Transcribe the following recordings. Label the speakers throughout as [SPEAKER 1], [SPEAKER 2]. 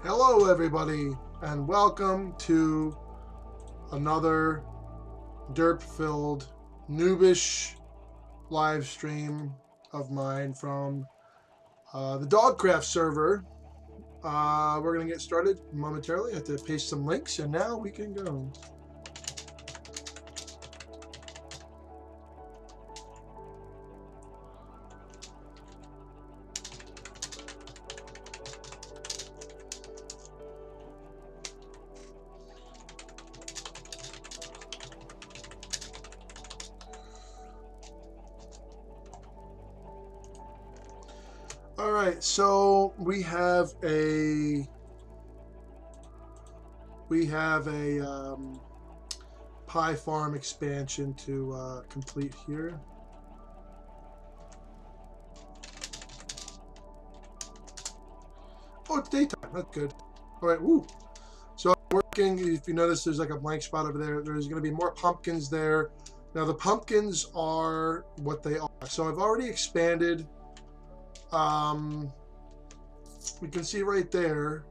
[SPEAKER 1] Hello everybody and welcome to another derp-filled noobish live stream of mine from the Dogcraft server. We're going to get started momentarily. I have to paste some links and now we can go. All right, so we have a pie farm expansion to complete here. Oh, it's daytime. That's good. All right, woo. So I'm working. If you notice, there's like a blank spot over there. There's going to be more pumpkins there. Now the pumpkins are what they are. So I've already expanded. We can see right there,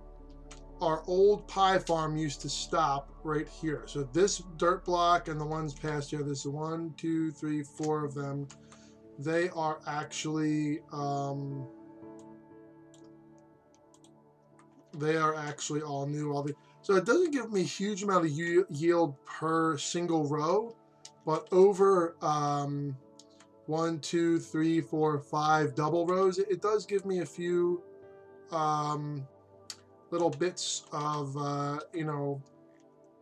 [SPEAKER 1] our old pie farm used to stop right here. So this dirt block and the ones past here, there's 1, 2, 3, 4 of them. They are actually all new. So it doesn't give me a huge amount of yield per single row, but over 1, 2, 3, 4, 5 double rows, it does give me a few little bits of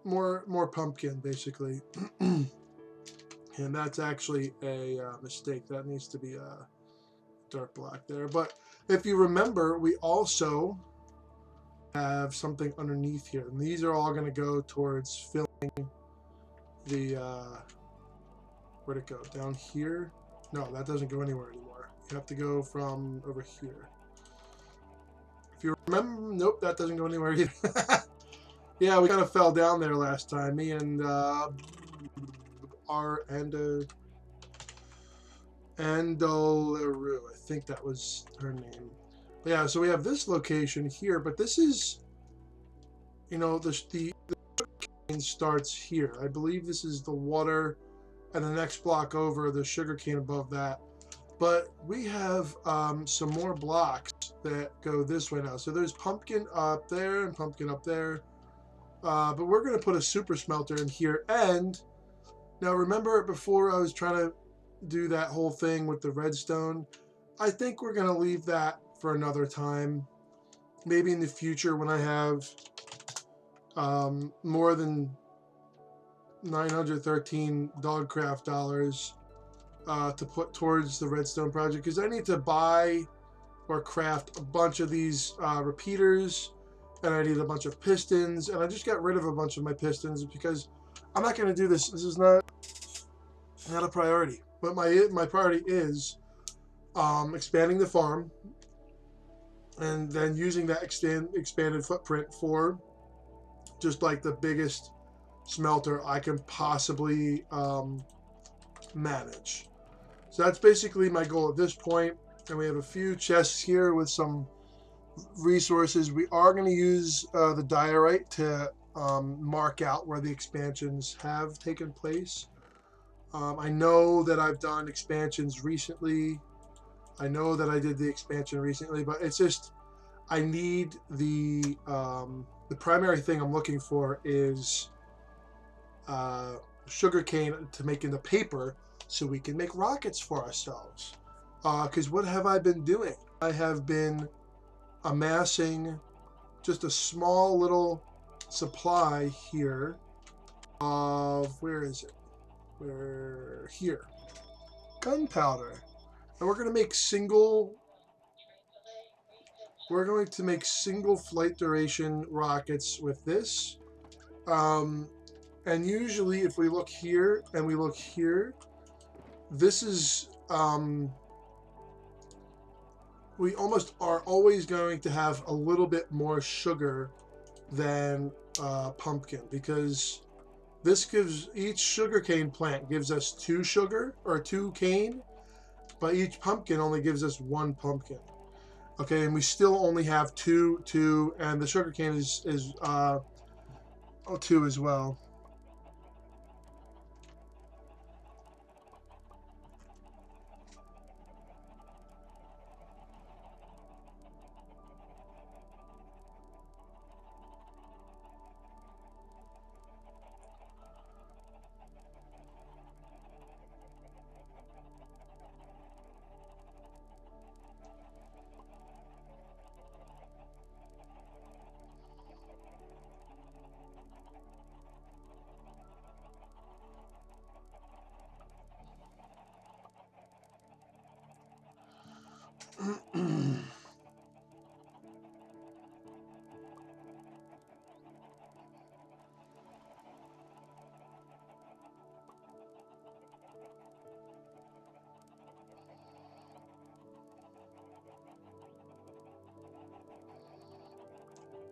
[SPEAKER 1] more pumpkin basically. And that's actually a mistake. That needs to be a dark black there. But if you remember, we also have something underneath here, and these are all going to go towards filling the where'd it go? Down here? No, that doesn't go anywhere anymore. You have to go from over here. If you remember, nope, that doesn't go anywhere either. Yeah, we kind of fell down there last time. Me and Andoleru, I think that was her name. But yeah, so we have this location here, but this is, the sugarcane starts here. I believe this is the water, and the next block over, the sugarcane above that. But we have some more blocks that go this way now. So there's pumpkin up there and pumpkin up there. But we're going to put a super smelter in here. And now remember before I was trying to do that whole thing with the redstone? I think we're going to leave that for another time. Maybe in the future when I have more than 913 Dogcraft dollars to put towards the redstone project, because I need to buy or craft a bunch of these repeaters, and I need a bunch of pistons, and I just got rid of a bunch of my pistons because I'm not going to do this. This is not a priority. But my priority is expanding the farm, and then using that expanded footprint for just like the biggest smelter I can possibly manage. So that's basically my goal at this point. And we have a few chests here with some resources. We are going to use the diorite to mark out where the expansions have taken place. I know that I've done expansions recently. I know that I did the expansion recently, but it's just I need the primary thing I'm looking for is sugarcane to make into paper so we can make rockets for ourselves. Because what have I been doing? I have been amassing just a small little supply here of, where is it? Here. Gunpowder. And we're going to make single flight duration rockets with this. And usually if we look here and we look here, this is, we almost are always going to have a little bit more sugar than pumpkin, because this gives, each sugarcane plant gives us 2 sugar or 2 cane, but each pumpkin only gives us 1 pumpkin. Okay, and we still only have two, and the sugarcane is 2 as well.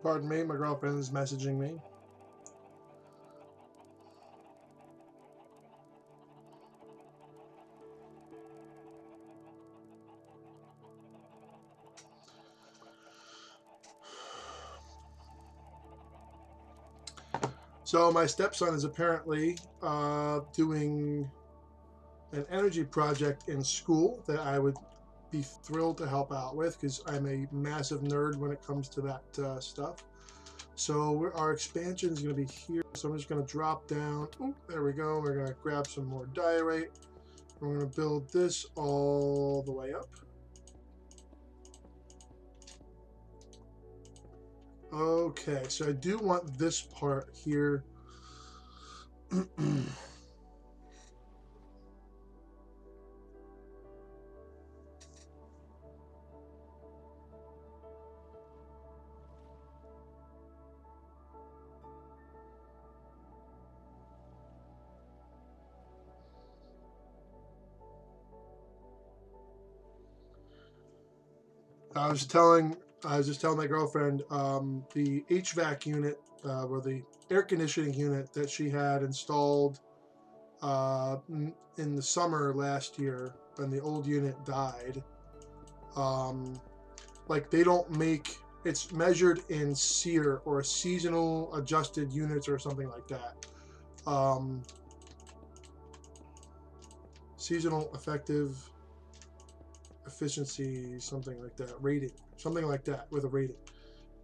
[SPEAKER 1] Pardon me, my girlfriend is messaging me. So my stepson is apparently doing an energy project in school that I would be thrilled to help out with because I'm a massive nerd when it comes to that stuff. So our expansion is going to be here. So I'm just going to drop down. Ooh, there we go. We're going to grab some more diorite. We're going to build this all the way up. Okay, so I do want this part here. I was just telling my girlfriend the HVAC unit or the air conditioning unit that she had installed in the summer last year when the old unit died. Like they don't make it's measured in SEER or seasonal adjusted units or something like that. Seasonal effective efficiency, something like that, rating, something like that with a rating.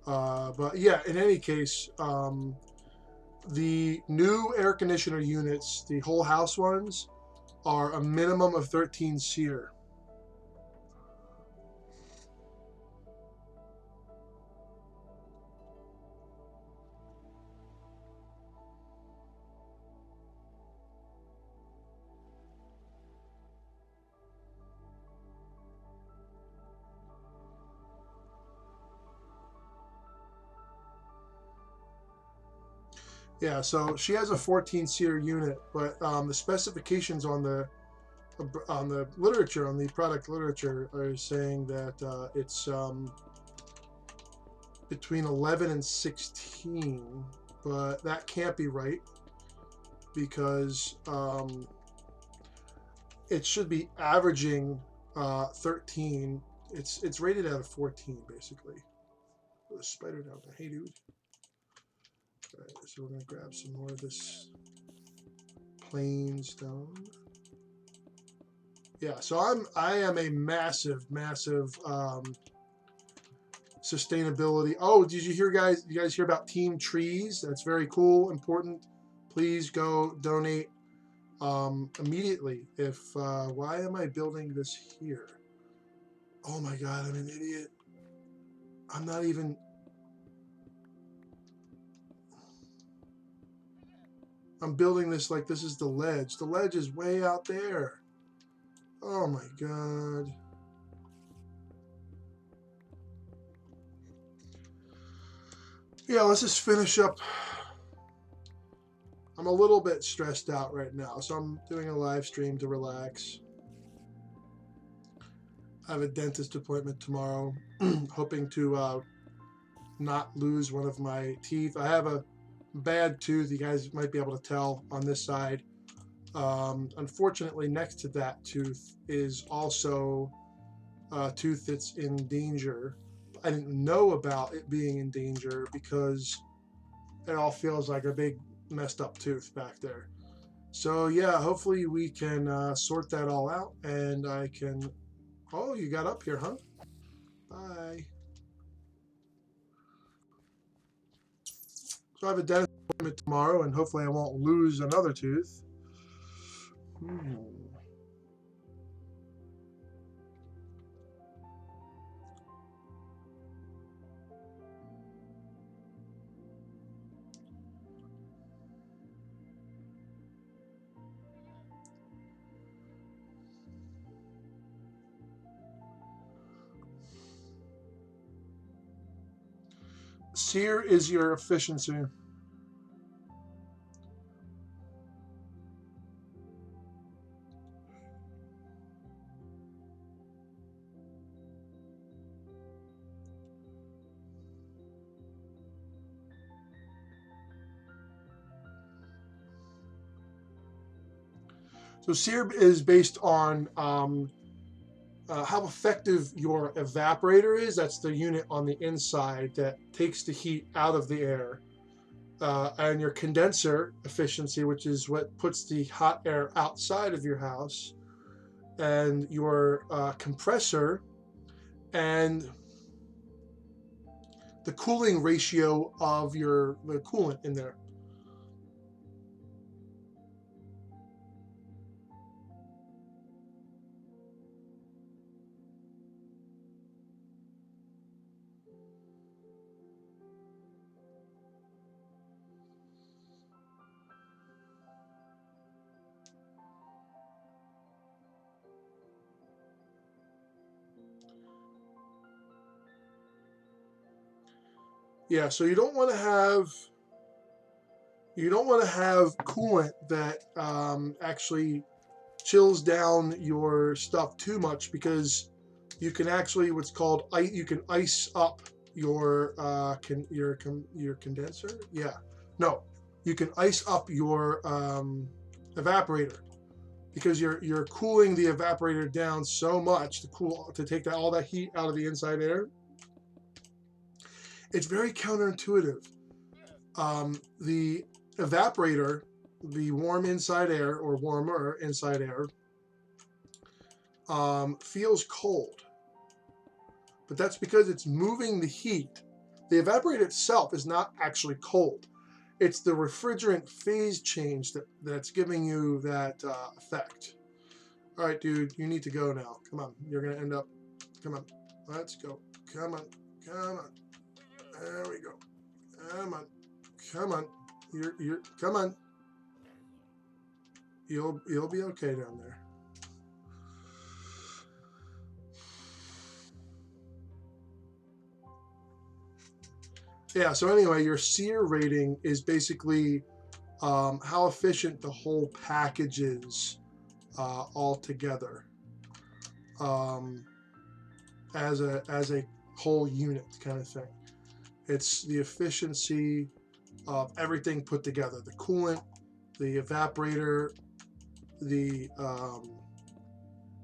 [SPEAKER 1] But yeah, in any case, the new air conditioner units, the whole house ones, are a minimum of 13 SEER. Yeah, so she has a 14 SEER unit, but the specifications on the literature, on the product literature, are saying that it's between 11 and 16, but that can't be right because it should be averaging 13. It's rated out of 14 basically. The spider down there. Hey, dude. All right, so we're gonna grab some more of this plain stone. Yeah, so I am a massive sustainability. Oh, did you hear, guys? You guys hear about Team Trees? That's very cool, important. Please go donate immediately. If why am I building this here? Oh my God, I'm an idiot. I'm not even. I'm building this like this is the ledge. The ledge is way out there. Oh my God. Yeah, let's just finish up. I'm a little bit stressed out right now, so I'm doing a live stream to relax. I have a dentist appointment tomorrow, hoping to not lose one of my teeth. I have a bad tooth. You guys might be able to tell on this side. Unfortunately, next to that tooth is also tooth that's in danger. I didn't know about it being in danger because it all feels like a big messed up tooth back there. So yeah, hopefully we can sort that all out, and I can. Oh, you got up here, huh? Bye. So I have a dentist appointment tomorrow, and hopefully I won't lose another tooth. Sear is your efficiency. So sear is based on how effective your evaporator is. That's the unit on the inside that takes the heat out of the air. And your condenser efficiency, which is what puts the hot air outside of your house, and your compressor, and the cooling ratio of the coolant in there. Yeah, so you don't want to have coolant that actually chills down your stuff too much, because you can actually you can ice up your condenser. Yeah, no, you can ice up your evaporator, because you're cooling the evaporator down so much to take all that heat out of the inside air. It's very counterintuitive. The evaporator, the warm inside air or warmer inside air, feels cold, but that's because it's moving the heat. The evaporator itself is not actually cold. It's the refrigerant phase change that's giving you that effect. All right, dude, you need to go now. Come on, you're gonna end up. Come on, let's go. Come on, come on. There we go. Come on, come on. You're come on. You'll be okay down there. Yeah. So anyway, your sear rating is basically how efficient the whole package is altogether, as a whole unit kind of thing. It's the efficiency of everything put together: the coolant, the evaporator, the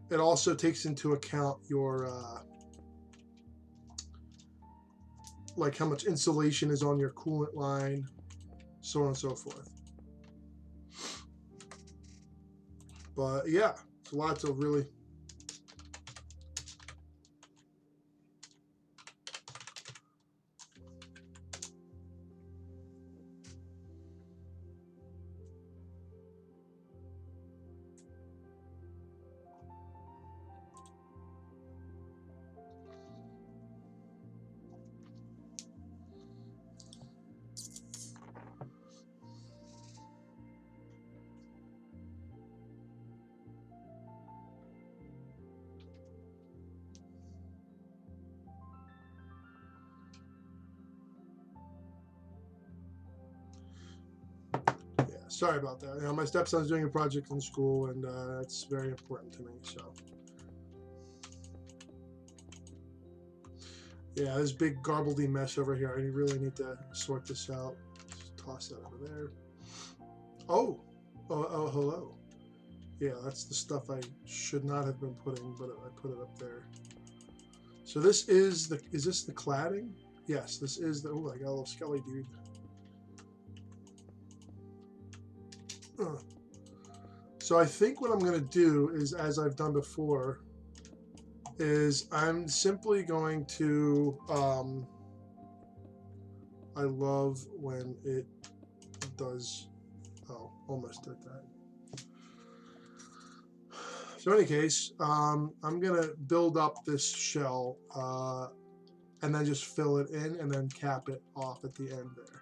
[SPEAKER 1] it also takes into account your like how much insulation is on your coolant line, so on and so forth. But yeah, it's lots of really. Sorry about that. You know, my stepson's doing a project in school, and that's very important to me. So, yeah, this big garbledy mess over here. I really need to sort this out. Just toss that over there. Oh, hello. Yeah, that's the stuff I should not have been putting, but I put it up there. So this is this the cladding? Yes, this is the, oh, I got a little skelly dude. So I think what I'm going to do is, as I've done before, is I'm simply going to, I love when it does, oh, almost did that. So in any case, I'm going to build up this shell and then just fill it in and then cap it off at the end there.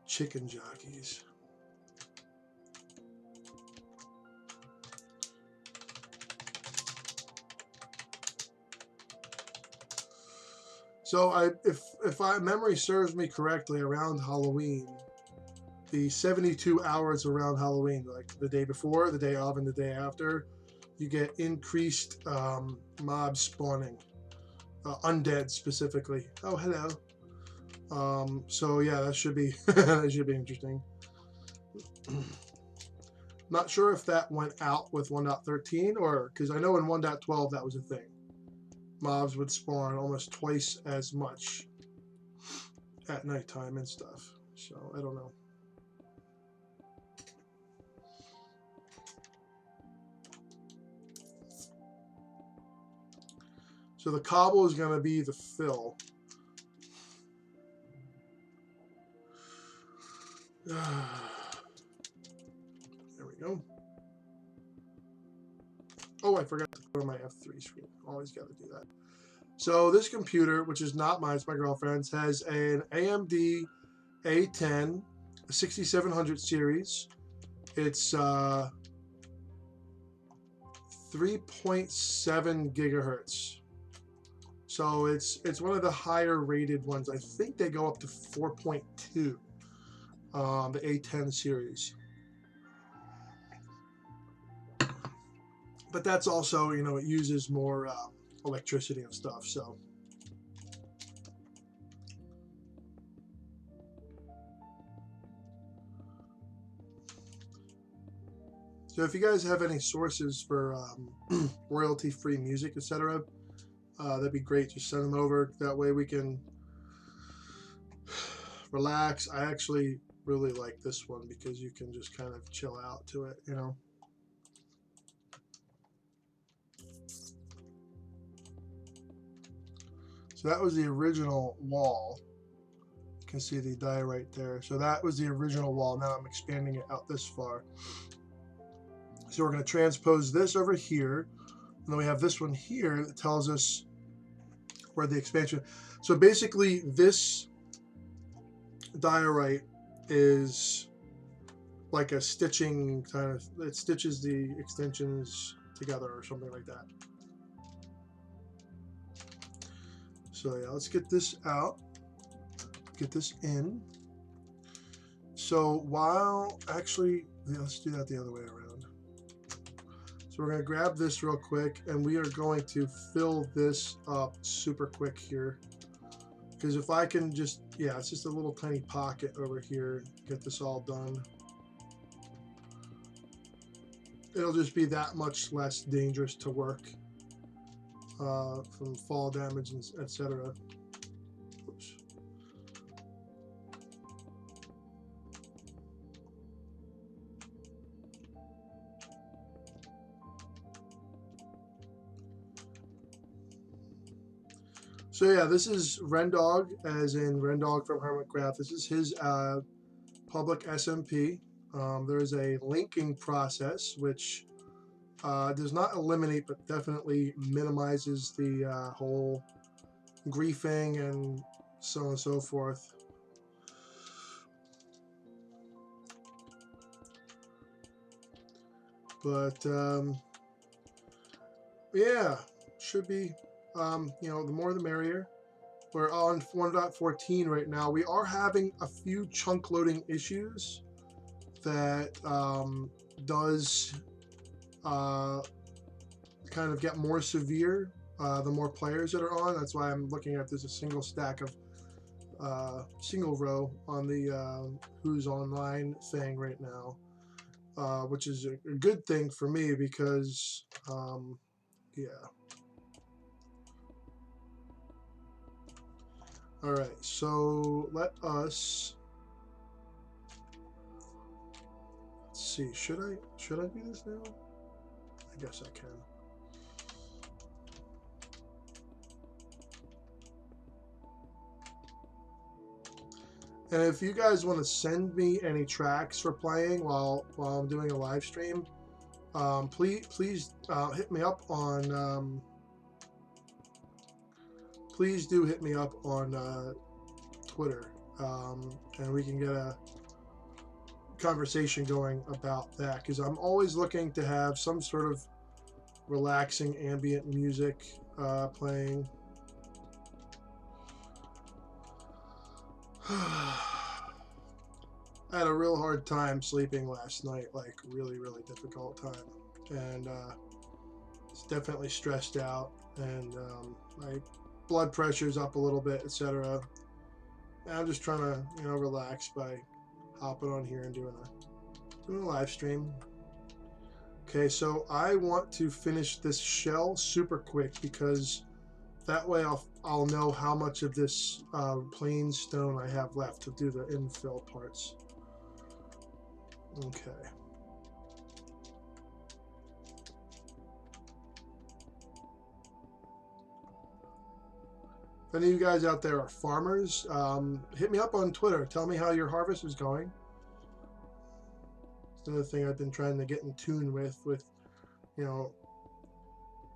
[SPEAKER 1] Chicken jockeys. So if my memory serves me correctly, around Halloween, the 72 hours around Halloween, like the day before, the day of, and the day after, you get increased mob spawning, undead specifically. Oh, hello. So yeah, that should be that should be interesting. Not sure if that went out with 1.13 or because I know in 1.12 that was a thing. Mobs would spawn almost twice as much at nighttime and stuff. So I don't know. So the cobble is going to be the fill. There we go. Oh, I forgot to go to my F3 screen. Always got to do that. So this computer, which is not mine, it's my girlfriend's, has an AMD A10 6700 series. It's 3.7 gigahertz. So it's one of the higher rated ones. I think they go up to 4.2. The A10 series. But that's also, you know, it uses more electricity and stuff. So if you guys have any sources for royalty-free music, etc., that'd be great. Just send them over. That way we can relax. I actually really like this one because you can just kind of chill out to it, you know. So that was the original wall. You can see the die right there. So that was the original wall. Now I'm expanding it out this far. So we're going to transpose this over here. And then we have this one here that tells us where the expansion. So basically this diorite is like a stitching kind of, it stitches the extensions together or something like that. So yeah, let's get this out, get this in. So while, actually, yeah, let's do that the other way around. So we're going to grab this real quick and we are going to fill this up super quick here. Because if I can just, yeah, it's just a little tiny pocket over here, get this all done. It'll just be that much less dangerous to work from fall damage and etc. Oops. So yeah, this is Rendog, as in Rendog from Hermitcraft. This is his public SMP. There's a linking process which does not eliminate but definitely minimizes the whole griefing and so on and so forth. But yeah, should be, you know, the more the merrier. We're on 1.14 right now. We are having a few chunk loading issues that does kind of get more severe the more players that are on. That's why I'm looking at there's a single stack of single row on the who's online thing right now, which is a good thing for me because Yeah. All right, so let us, let's see, should I do this now? I guess I can. And if you guys want to send me any tracks for playing while I'm doing a live stream, please hit me up on please do hit me up on Twitter, and we can get a conversation going about that, because I'm always looking to have some sort of relaxing ambient music playing. I had a real hard time sleeping last night, like really difficult time, and it's definitely stressed out, and my blood pressure's up a little bit, etc. I'm just trying to, you know, relax by hopping on here and doing a live stream. Okay, so I want to finish this shell super quick, because that way I'll know how much of this plain stone I have left to do the infill parts. Okay. If any of you guys out there are farmers, hit me up on Twitter. Tell me how your harvest is going. It's another thing I've been trying to get in tune with, you know,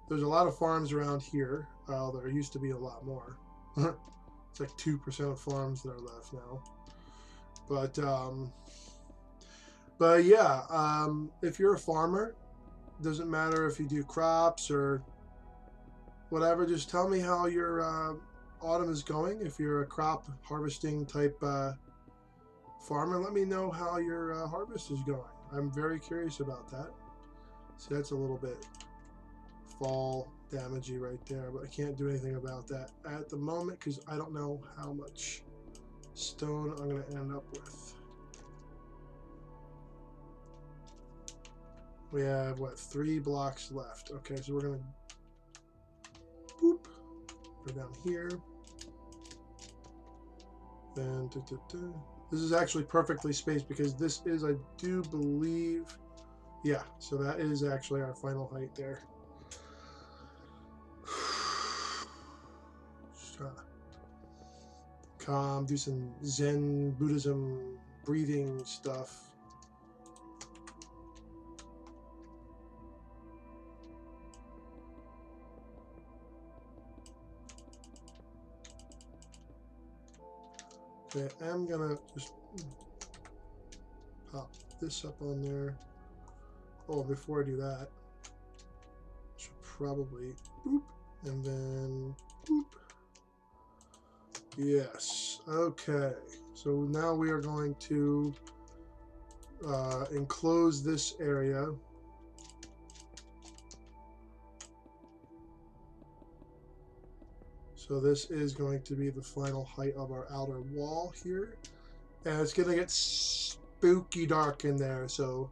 [SPEAKER 1] there's a lot of farms around here. There used to be a lot more. It's like 2% of farms that are left now. But yeah, if you're a farmer, doesn't matter if you do crops or whatever, just tell me how your autumn is going. If you're a crop harvesting type farmer, let me know how your harvest is going. I'm very curious about that. See, that's a little bit fall damagey right there, but I can't do anything about that at the moment because I don't know how much stone I'm going to end up with. We have, what, 3 blocks left. Okay, so we're going to boop, go down here. Then this is actually perfectly spaced because this is, I do believe, yeah, so that is actually our final height there. Just trying to calm, do some Zen Buddhism breathing stuff. Okay, I'm gonna just pop this up on there. Oh, before I do that, I should probably boop, and then boop. Yes, okay. So now we are going to enclose this area. So this is going to be the final height of our outer wall here. And it's going to get spooky dark in there, so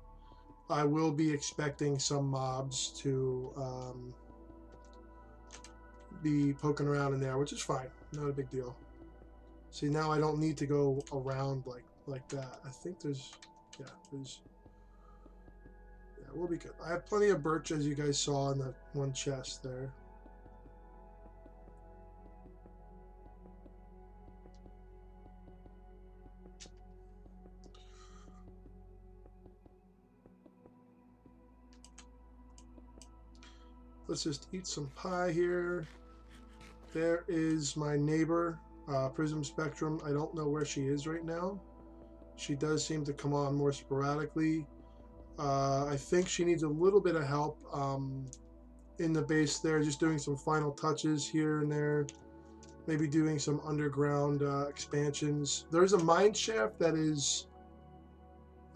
[SPEAKER 1] I will be expecting some mobs to be poking around in there, which is fine. Not a big deal. See, now I don't need to go around like that. I think there's, yeah, we'll be good. I have plenty of birch, as you guys saw in that one chest there. Let's just eat some pie here. There is my neighbor, Prism Spectrum. I don't know where she is right now. She does seem to come on more sporadically. I think she needs a little bit of help in the base there, just doing some final touches here and there. Maybe doing some underground expansions. There's a mine shaft that is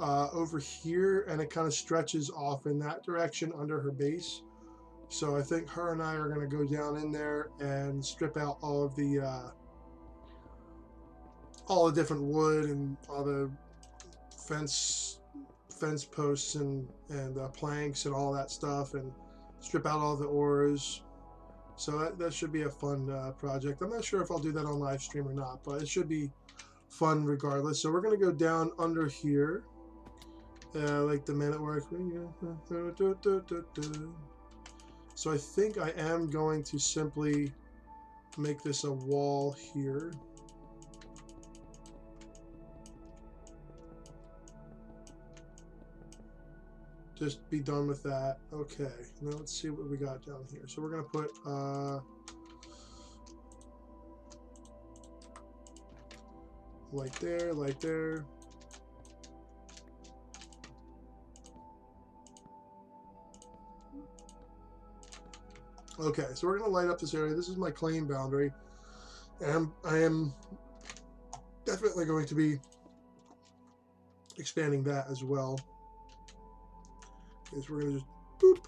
[SPEAKER 1] over here, and it kind of stretches off in that direction under her base. So I think her and I are going to go down in there and strip out all of the different wood and all the fence posts and planks and all that stuff, and strip out all the ores. So that should be a fun project. I'm not sure if I'll do that on live stream or not, but it should be fun regardless. So we're going to go down under here, like the man at work. So I think I am going to simply make this a wall here. Just be done with that. Okay, now let's see what we got down here. So we're gonna put light there, light there. Okay, so we're gonna light up this area. This is my claim boundary, and I am definitely going to be expanding that as well. Okay, so we're gonna just boop.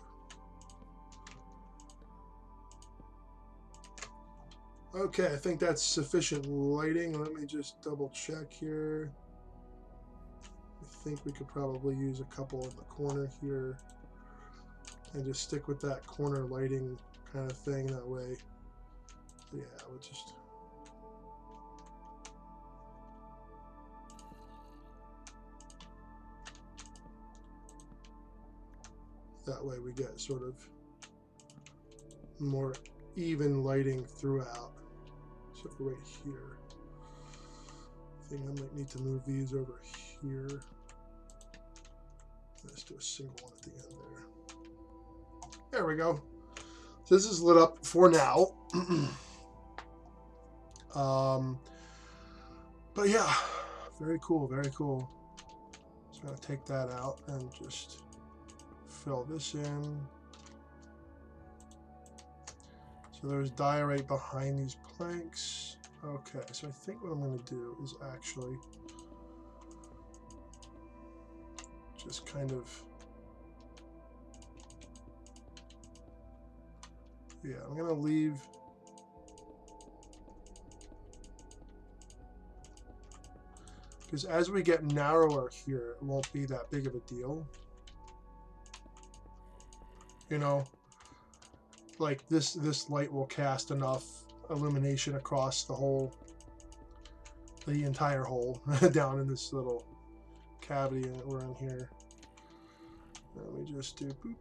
[SPEAKER 1] Okay, I think that's sufficient lighting. Let me just double check here. I think we could probably use a couple in the corner here and just stick with that corner lighting kind of thing that way. Yeah, we'll just that way we get sort of more even lighting throughout. So right here, I think I might need to move these over here. Let's do a single one at the end there. There we go. So this is lit up for now. But yeah, very cool, very cool. So I'm gonna take that out and just fill this in. So there's diorite behind these planks. Okay, so I think what I'm going to do is actually just kind of, yeah, I'm going to leave because as we get narrower here, it won't be that big of a deal. You know, like this light will cast enough illumination across the entire hole down in this little cavity that we're in here. Let me just do boop.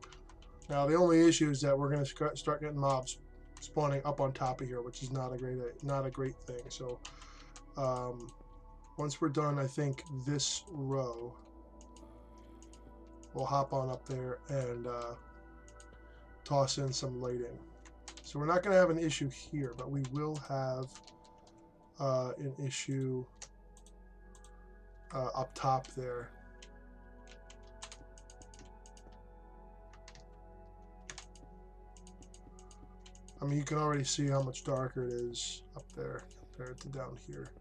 [SPEAKER 1] Now the only issue is that we're going to start getting mobs spawning up on top of here, which is not a great thing. So once we're done, I think this row, we'll hop on up there and toss in some lighting. So we're not going to have an issue here, but we will have an issue up top there. I mean, you can already see how much darker it is up there compared to down here.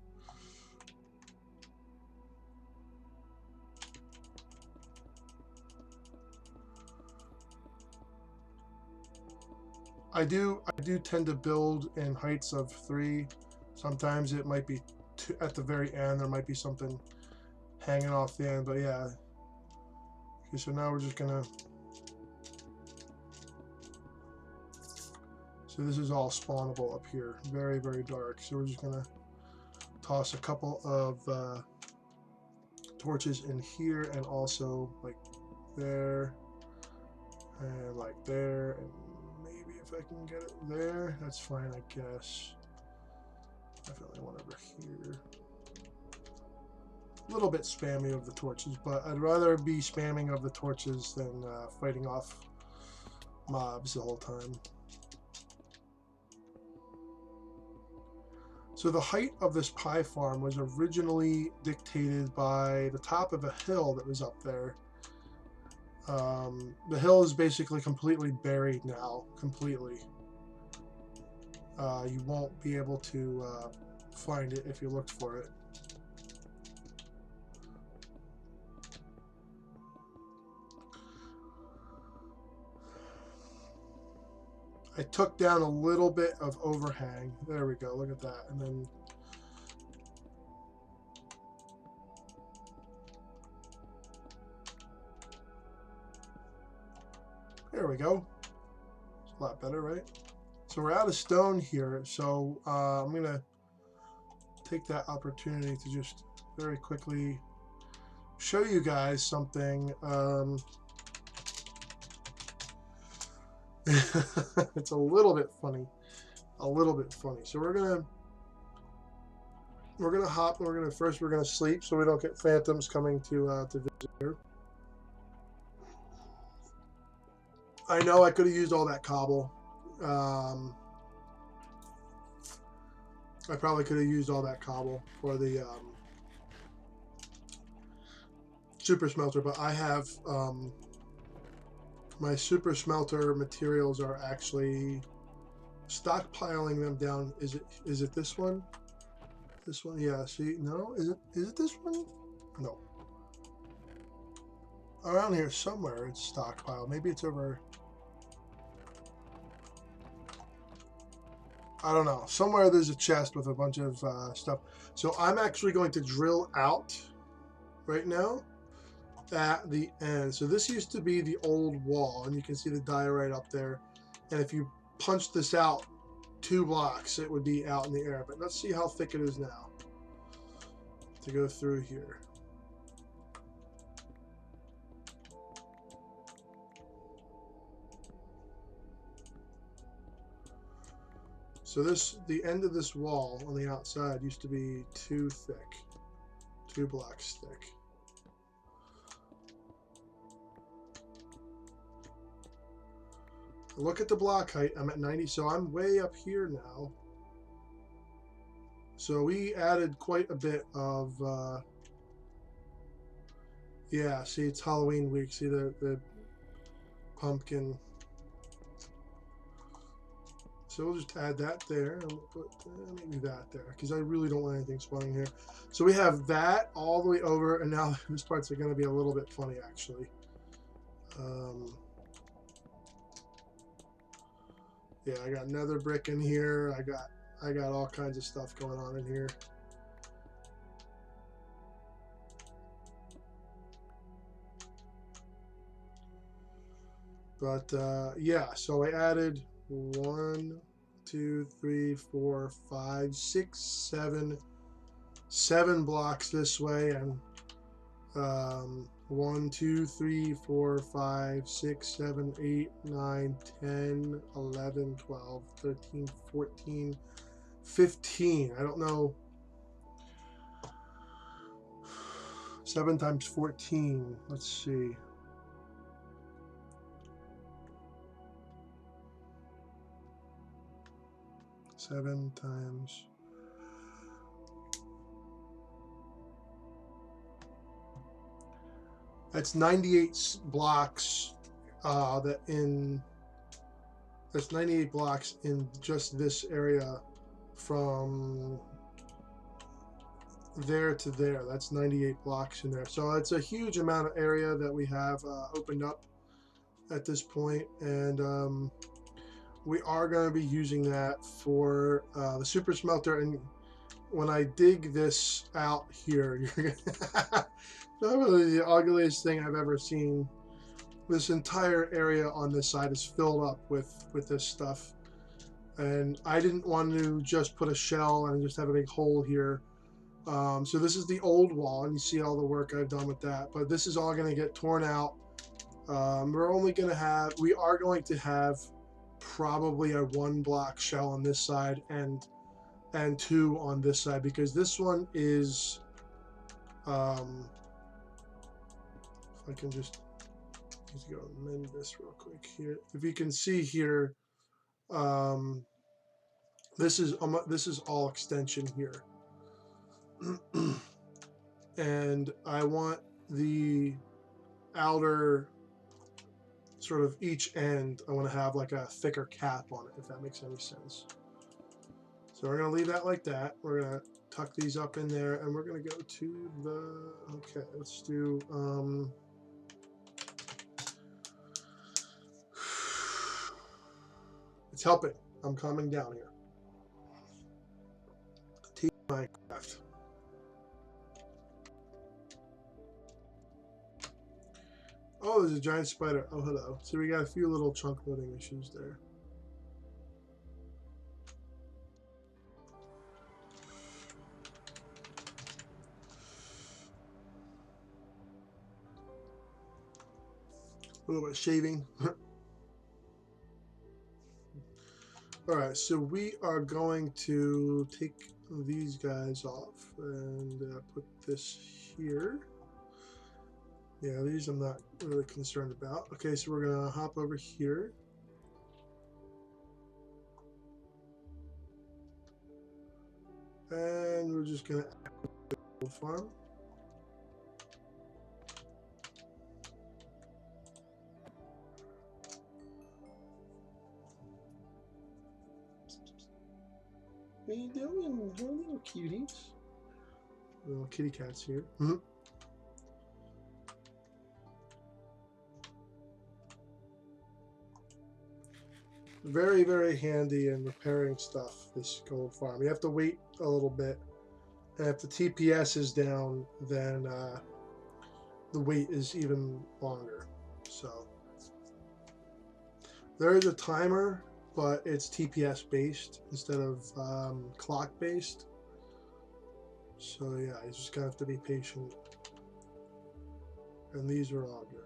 [SPEAKER 1] I do tend to build in heights of 3. Sometimes it might be 2, at the very end there might be something hanging off the end, but yeah. Okay, so now we're just gonna, so this is all spawnable up here, very, very dark. So we're just gonna toss a couple of torches in here, and also like there and like there, and maybe if I can get it there, that's fine, I guess. Definitely one over here. A little bit spammy of the torches, but I'd rather be spamming of the torches than fighting off mobs the whole time. So the height of this pie farm was originally dictated by the top of a hill that was up there. The hill is basically completely buried now, completely. You won't be able to find it if you looked for it. I took down a little bit of overhang. There we go, look at that. And then there we go. A lot better, right? So we're out of stone here, so I'm gonna take that opportunity to just very quickly show you guys something. It's a little bit funny, So we're gonna hop. We're gonna sleep so we don't get phantoms coming to visit here. I know I could have used all that cobble. I probably could have used all that cobble for the super smelter, but I have my super smelter materials are actually stockpiling them down. Is it this one? This one? Yeah. See, no. Is it this one? No. Around here somewhere it's stockpiled. Maybe it's over. I don't know. Somewhere there's a chest with a bunch of stuff. So I'm actually going to drill out right now at the end. So this used to be the old wall, and you can see the diorite up there. And if you punch this out 2 blocks, it would be out in the air. But let's see how thick it is now to go through here. So the end of this wall on the outside used to be 2 thick, 2 blocks thick. Look at the block height. I'm at 90, so I'm way up here now. So we added quite a bit of, yeah, see, it's Halloween week. See the pumpkin. So we'll just add that there, and we'll put maybe that there, because I really don't want anything spawning here. So we have that all the way over, and now this part's going to be a little bit funny, actually. Yeah, I got nether brick in here. I got all kinds of stuff going on in here. But yeah, so I added 1, 2, 3, 4, 5, 6, 7 blocks this way, and 1, 2, 3, 4, 5, 6, 7, 8, 9, 10, 11, 12, 13, 14, 15. I don't know. 7 times 14. Let's see. Seven times. That's 98 blocks. That's 98 blocks in just this area, from there to there. That's 98 blocks in there. So it's a huge amount of area that we have opened up at this point, and we are going to be using that for the super smelter. And when I dig this out here, you're gonna probably the ugliest thing I've ever seen. This entire area on this side is filled up with this stuff, and I didn't want to just put a shell and just have a big hole here. So this is the old wall, and you see all the work I've done with that, but this is all going to get torn out. We are going to have probably a 1 block shell on this side and 2 on this side, because this one is if I can just go amend this real quick here. If you can see here, this is all extension here. And I want the outer sort of each end, I want to have like a thicker cap on it, if that makes any sense. So we're going to leave that like that. We're going to tuck these up in there, and we're going to go to the, okay, let's do, it's helping. I'm calming down here. Team Minecraft. Oh, there's a giant spider. Oh, hello. So we got a few little chunk loading issues there. little bit of shaving. All right, so we are going to take these guys off and put this here. Yeah, these I'm not really concerned about. Okay, so we're gonna hop over here. And we're just gonna activate the farm. What are you doing? Hey, little cuties. Little kitty cats here. Very, very handy in repairing stuff, this gold farm. You have to wait a little bit. And if the TPS is down, then the wait is even longer. So there is a timer, but it's TPS based instead of clock based. So yeah, you just gotta have to be patient. And these are all good.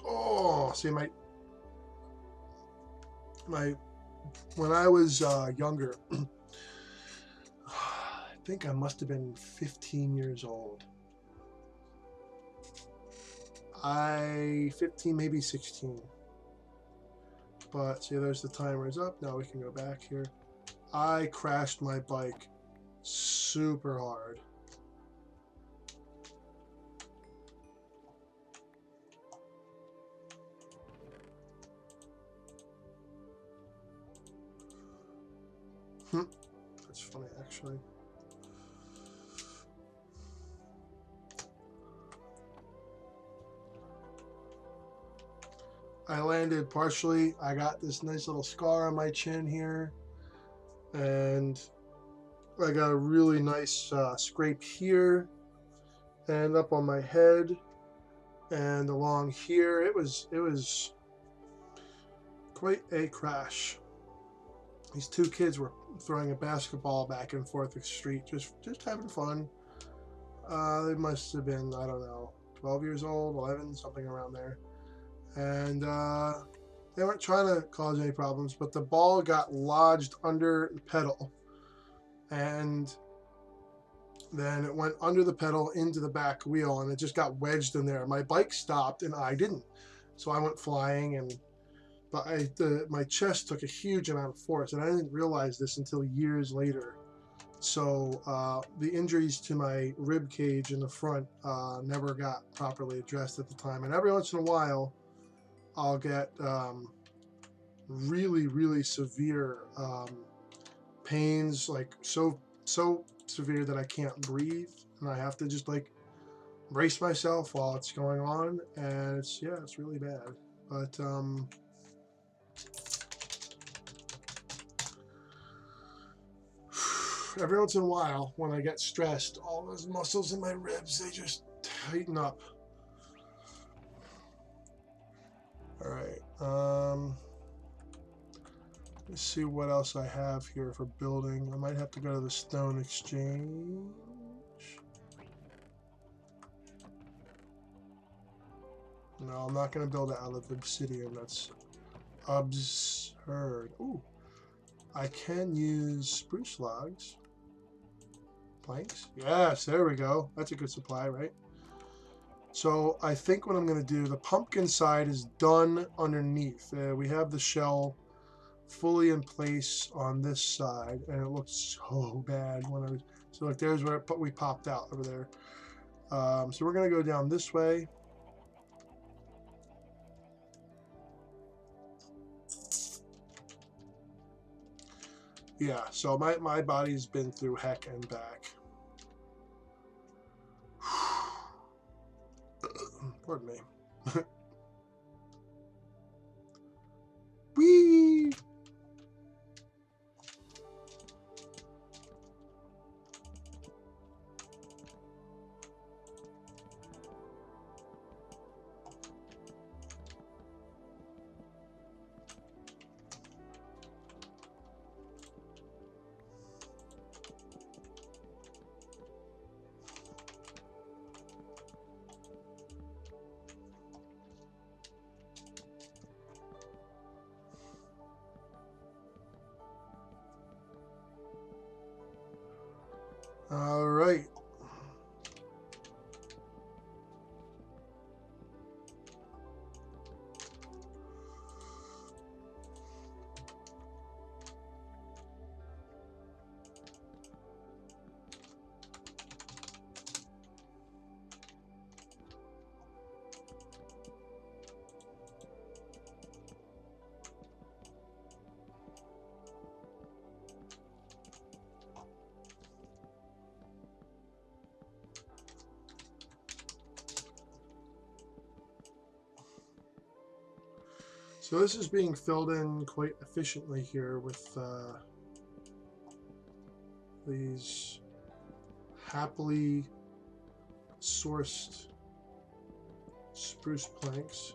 [SPEAKER 1] Oh, see when I was younger, I think I must have been 15 years old. 15, maybe 16. But see, there's the timer is up. Now we can go back here. I crashed my bike super hard. That's funny, actually. I landed partially. I got this nice little scar on my chin here, and I got a really nice scrape here, and up on my head, and along here. It was quite a crash. These two kids were throwing a basketball back and forth the street, just having fun. They must have been, I don't know, 12 years old, 11, something around there. And they weren't trying to cause any problems, but the ball got lodged under the pedal, and then it went under the pedal into the back wheel, and it just got wedged in there. My bike stopped, and I didn't, so I went flying, but my chest took a huge amount of force, and I didn't realize this until years later. So the injuries to my rib cage in the front never got properly addressed at the time, and every once in a while I'll get really, really severe pains, like so severe that I can't breathe, and I have to just like brace myself while it's going on, and it's really bad. But every once in a while, when I get stressed, all those muscles in my ribs, they just tighten up. All right. Let's see what else I have here for building. I might have to go to the stone exchange. No, I'm not going to build it out of obsidian. That's absurd. Ooh, I can use spruce logs. Planks. Yes, there we go. That's a good supply, right? So I think what I'm going to do, the pumpkin side is done underneath. We have the shell fully in place on this side, and it looks so bad when I was, so like there's where we popped out over there. So we're going to go down this way. Yeah, so my body's been through heck and back. Pardon me. Whee! All right. So this is being filled in quite efficiently here with these happily sourced spruce planks.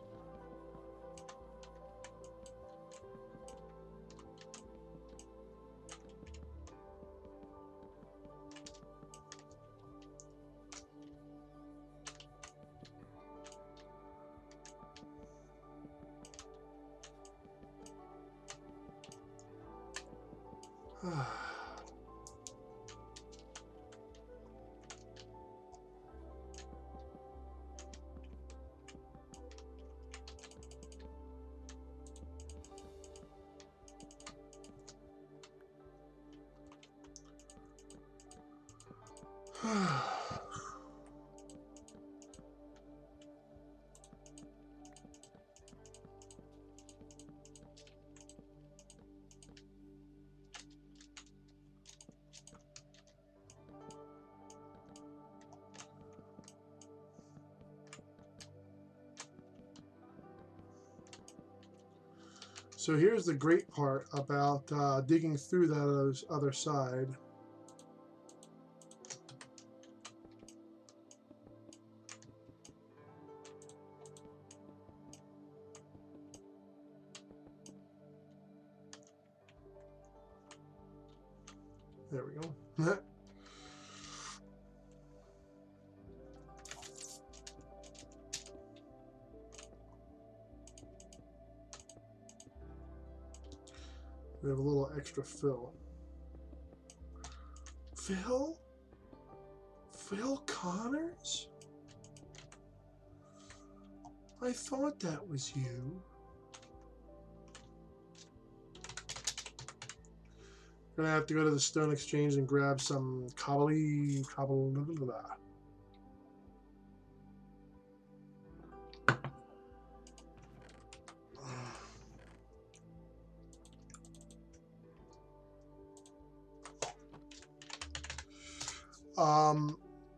[SPEAKER 1] So here's the great part about digging through that other side. There we go. We have a little extra fill. Phil? Phil Connors? I thought that was you. Gonna have to go to the stone exchange and grab some cobble.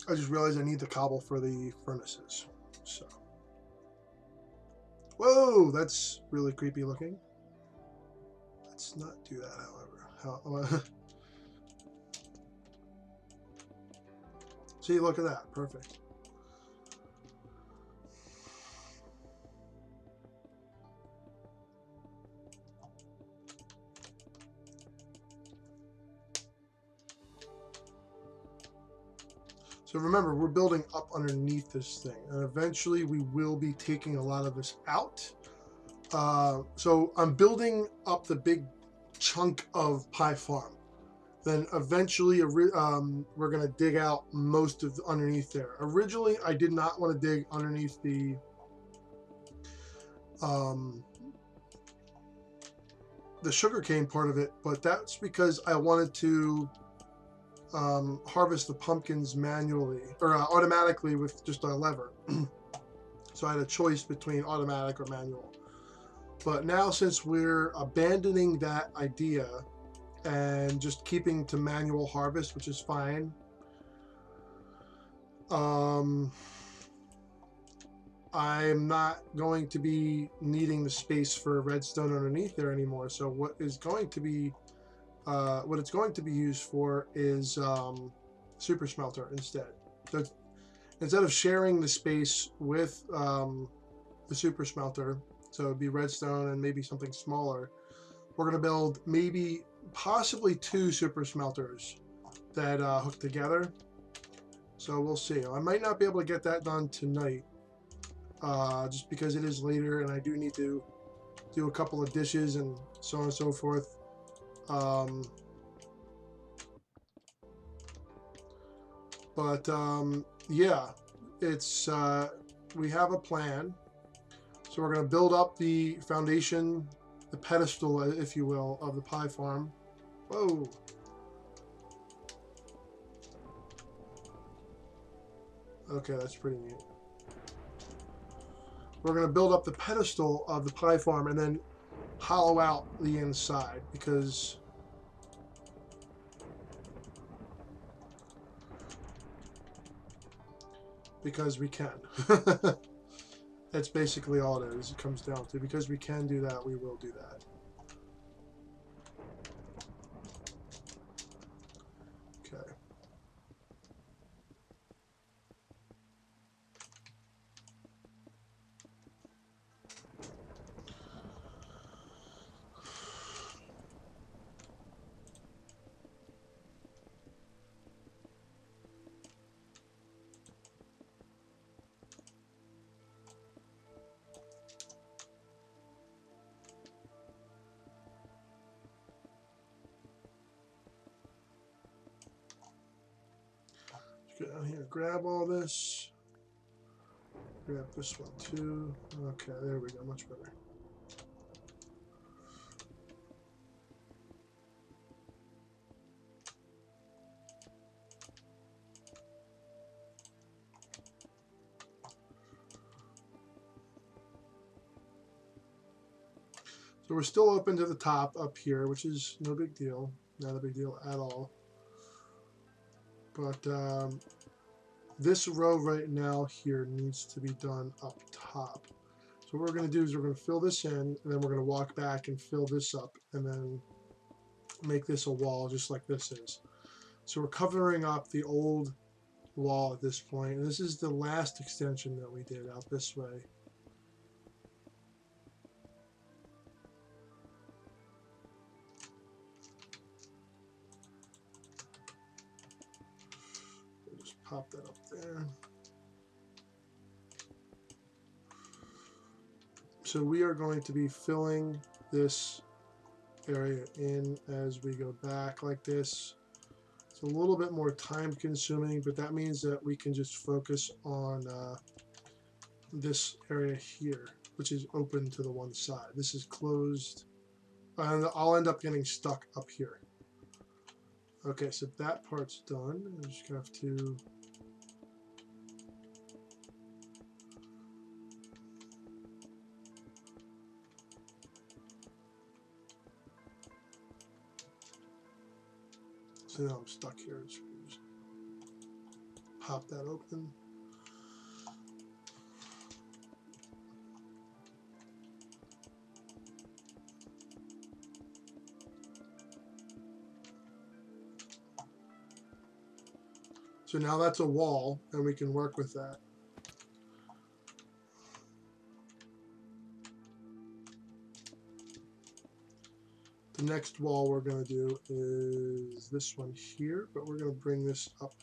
[SPEAKER 1] I just realized I need the cobble for the furnaces. So, whoa, that's really creepy looking. Let's not do that, however. See, look at that, perfect. So remember, we're building up underneath this thing, and eventually we will be taking a lot of this out. So I'm building up the big chunk of Pie Farm. Then eventually we're going to dig out most of underneath there. Originally, I did not want to dig underneath the sugarcane part of it, but that's because I wanted to harvest the pumpkins manually or automatically with just a lever. So I had a choice between automatic or manual. But now, since we're abandoning that idea and just keeping to manual harvest, which is fine, I'm not going to be needing the space for redstone underneath there anymore. So what it's going to be used for is super smelter instead. So instead of sharing the space with the super smelter, so it'd be redstone and maybe something smaller, we're going to build possibly 2 super smelters that hook together. So we'll see. I might not be able to get that done tonight, just because it is later and I do need to do a couple of dishes and so on and so forth. But yeah, it's we have a plan. So we're going to build up the foundation, the pedestal, if you will, of the pie farm. Whoa. Okay, that's pretty neat. We're going to build up the pedestal of the pie farm and then hollow out the inside because we can. That's basically all it is. It comes down to because we can do that, we will do that. Okay. Get down here, grab all this. Grab this one too. Okay, there we go, much better. So we're still open to the top up here, which is no big deal. Not a big deal at all. But this row right now here needs to be done up top. So what we're going to do is we're going to fill this in, and then we're going to walk back and fill this up, and then make this a wall just like this is. So we're covering up the old wall at this point, and this is the last extension that we did out this way. Just pop that up there. So we are going to be filling this area in as we go back like this. It's a little bit more time consuming, but that means that we can just focus on this area here, which is open to the one side. This is closed, and I'll end up getting stuck up here. Okay, so that part's done. I just have to so now I'm stuck here. Just pop that open. So now that's a wall, and we can work with that. The next wall we're going to do is this one here, but we're going to bring this up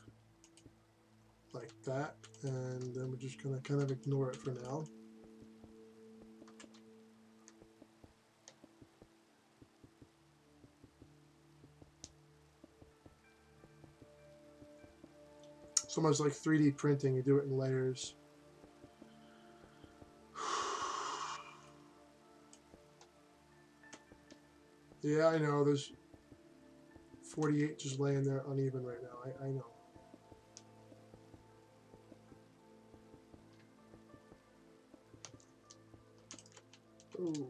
[SPEAKER 1] like that, and then we're just going to kind of ignore it for now. It's almost like 3D printing. You do it in layers. Yeah, I know. There's 48 just laying there uneven right now. I know. Ooh.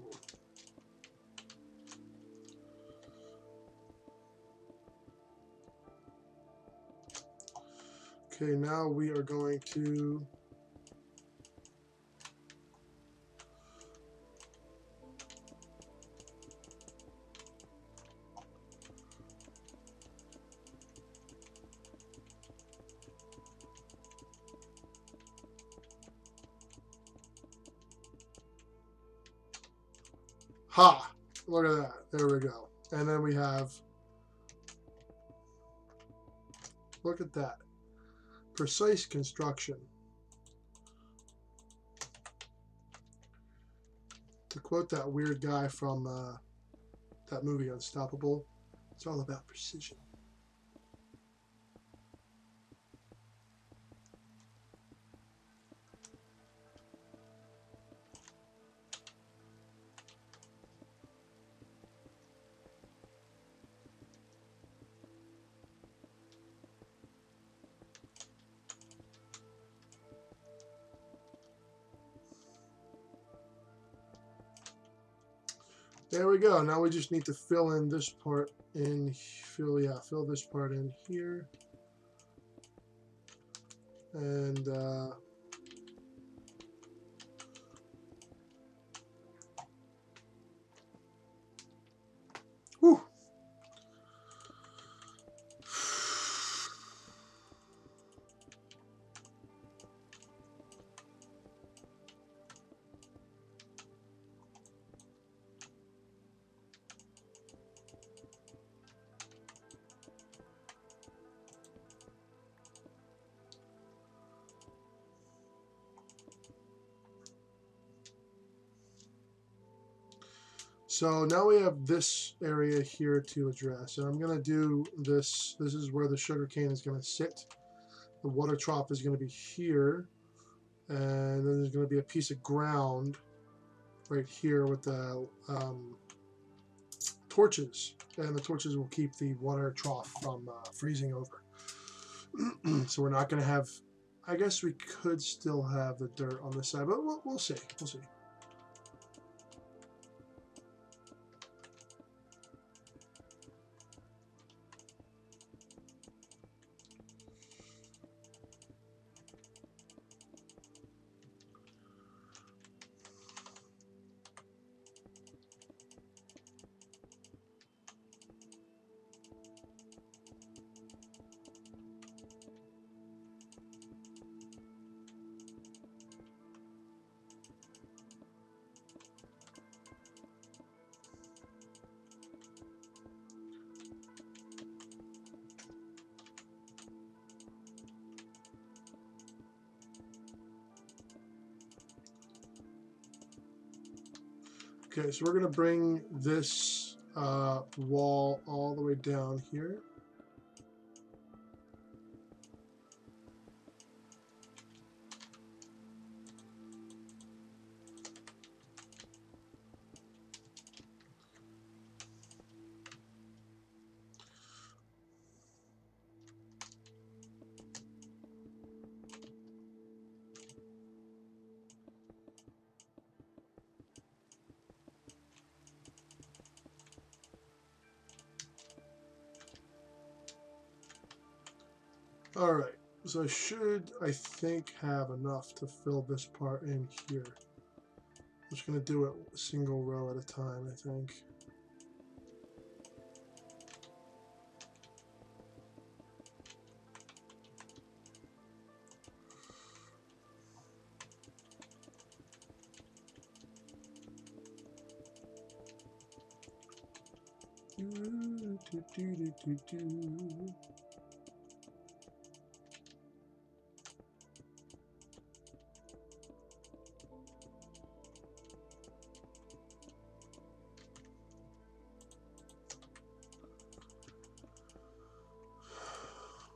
[SPEAKER 1] Okay, now we are going to ha! Look at that. There we go. And then we have, look at that. Precise construction. To quote that weird guy from that movie Unstoppable, it's all about precision. There we go. Now we just need to fill in this part in, fill this part in here. And whew. So now we have this area here to address, and I'm going to do this. This is where the sugar cane is going to sit. The water trough is going to be here, and then there's going to be a piece of ground right here with the torches, and the torches will keep the water trough from freezing over. So we're not going to have, I guess we could still have the dirt on this side, but we'll see. We'll see. Okay, so we're going to bring this wall all the way down here. All right, so I should, I think, have enough to fill this part in here. I'm just going to do it a single row at a time, I think.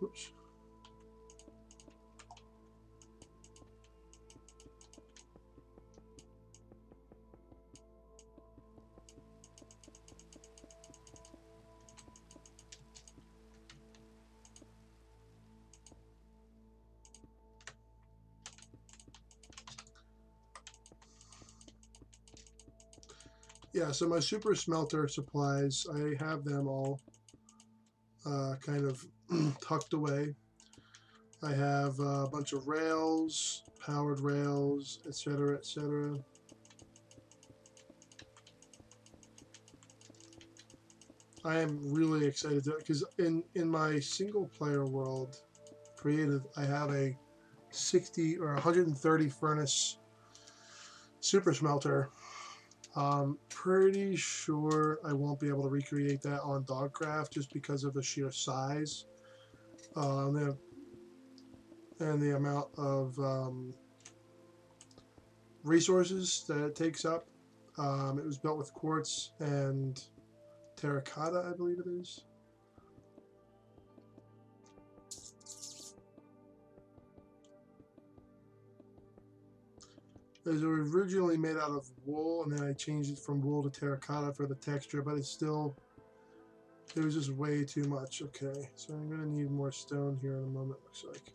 [SPEAKER 1] Oops. Yeah, so my super smelter supplies, I have them all kind of tucked away. I have a bunch of rails, powered rails, etc., etc. I am really excited to, because in my single player world created, I have a 60 or 130 furnace super smelter. Pretty sure I won't be able to recreate that on Dogcraft just because of the sheer size and the amount of resources that it takes up. It was built with quartz and terracotta, I believe it is. It was originally made out of wool, and then I changed it from wool to terracotta for the texture, but it's still, it was just way too much. Okay, so I'm going to need more stone here in a moment, looks like.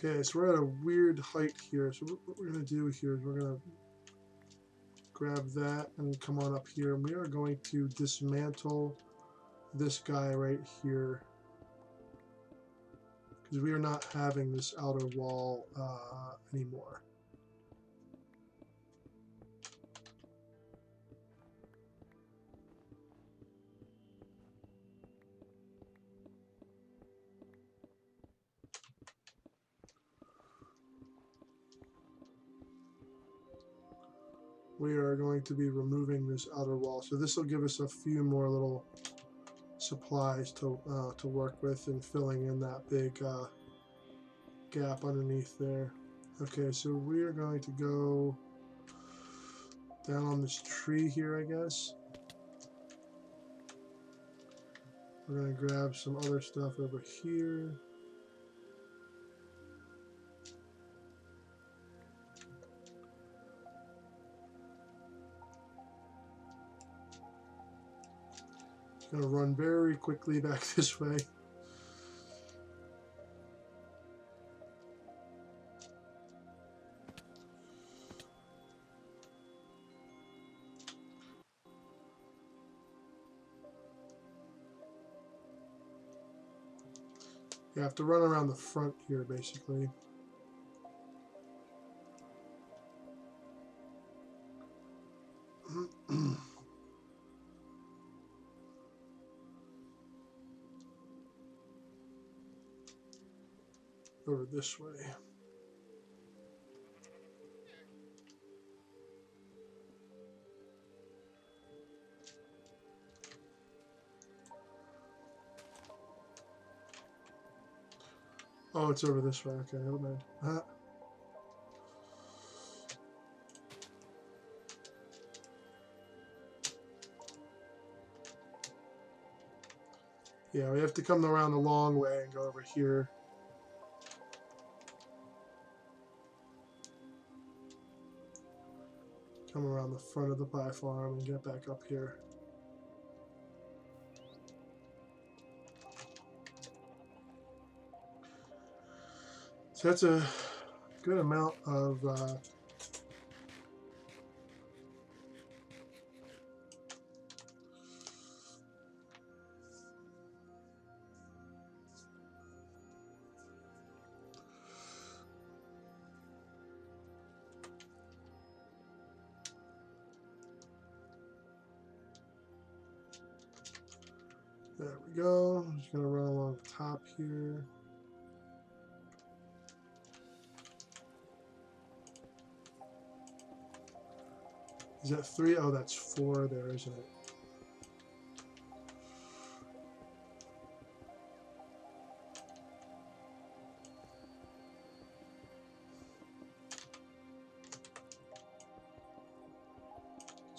[SPEAKER 1] Okay, so we're at a weird height here. So what we're going to do here is we're going to grab that and come on up here. And we are going to dismantle this guy right here, because we are not having this outer wall anymore. We are going to be removing this outer wall. So this will give us a few more little supplies to work with and filling in that big gap underneath there. Okay, so we are going to go down on this tree here, I guess. We're going to grab some other stuff over here. Going to run very quickly back this way. You have to run around the front here, basically. Over this way. Oh, it's over this way. Okay, never mind. Yeah, we have to come around the long way and go over here. Come around the front of the platform and get back up here. So that's a good amount of there we go. I'm just going to run along the top here. Is that 3? Oh, that's 4 there, isn't it?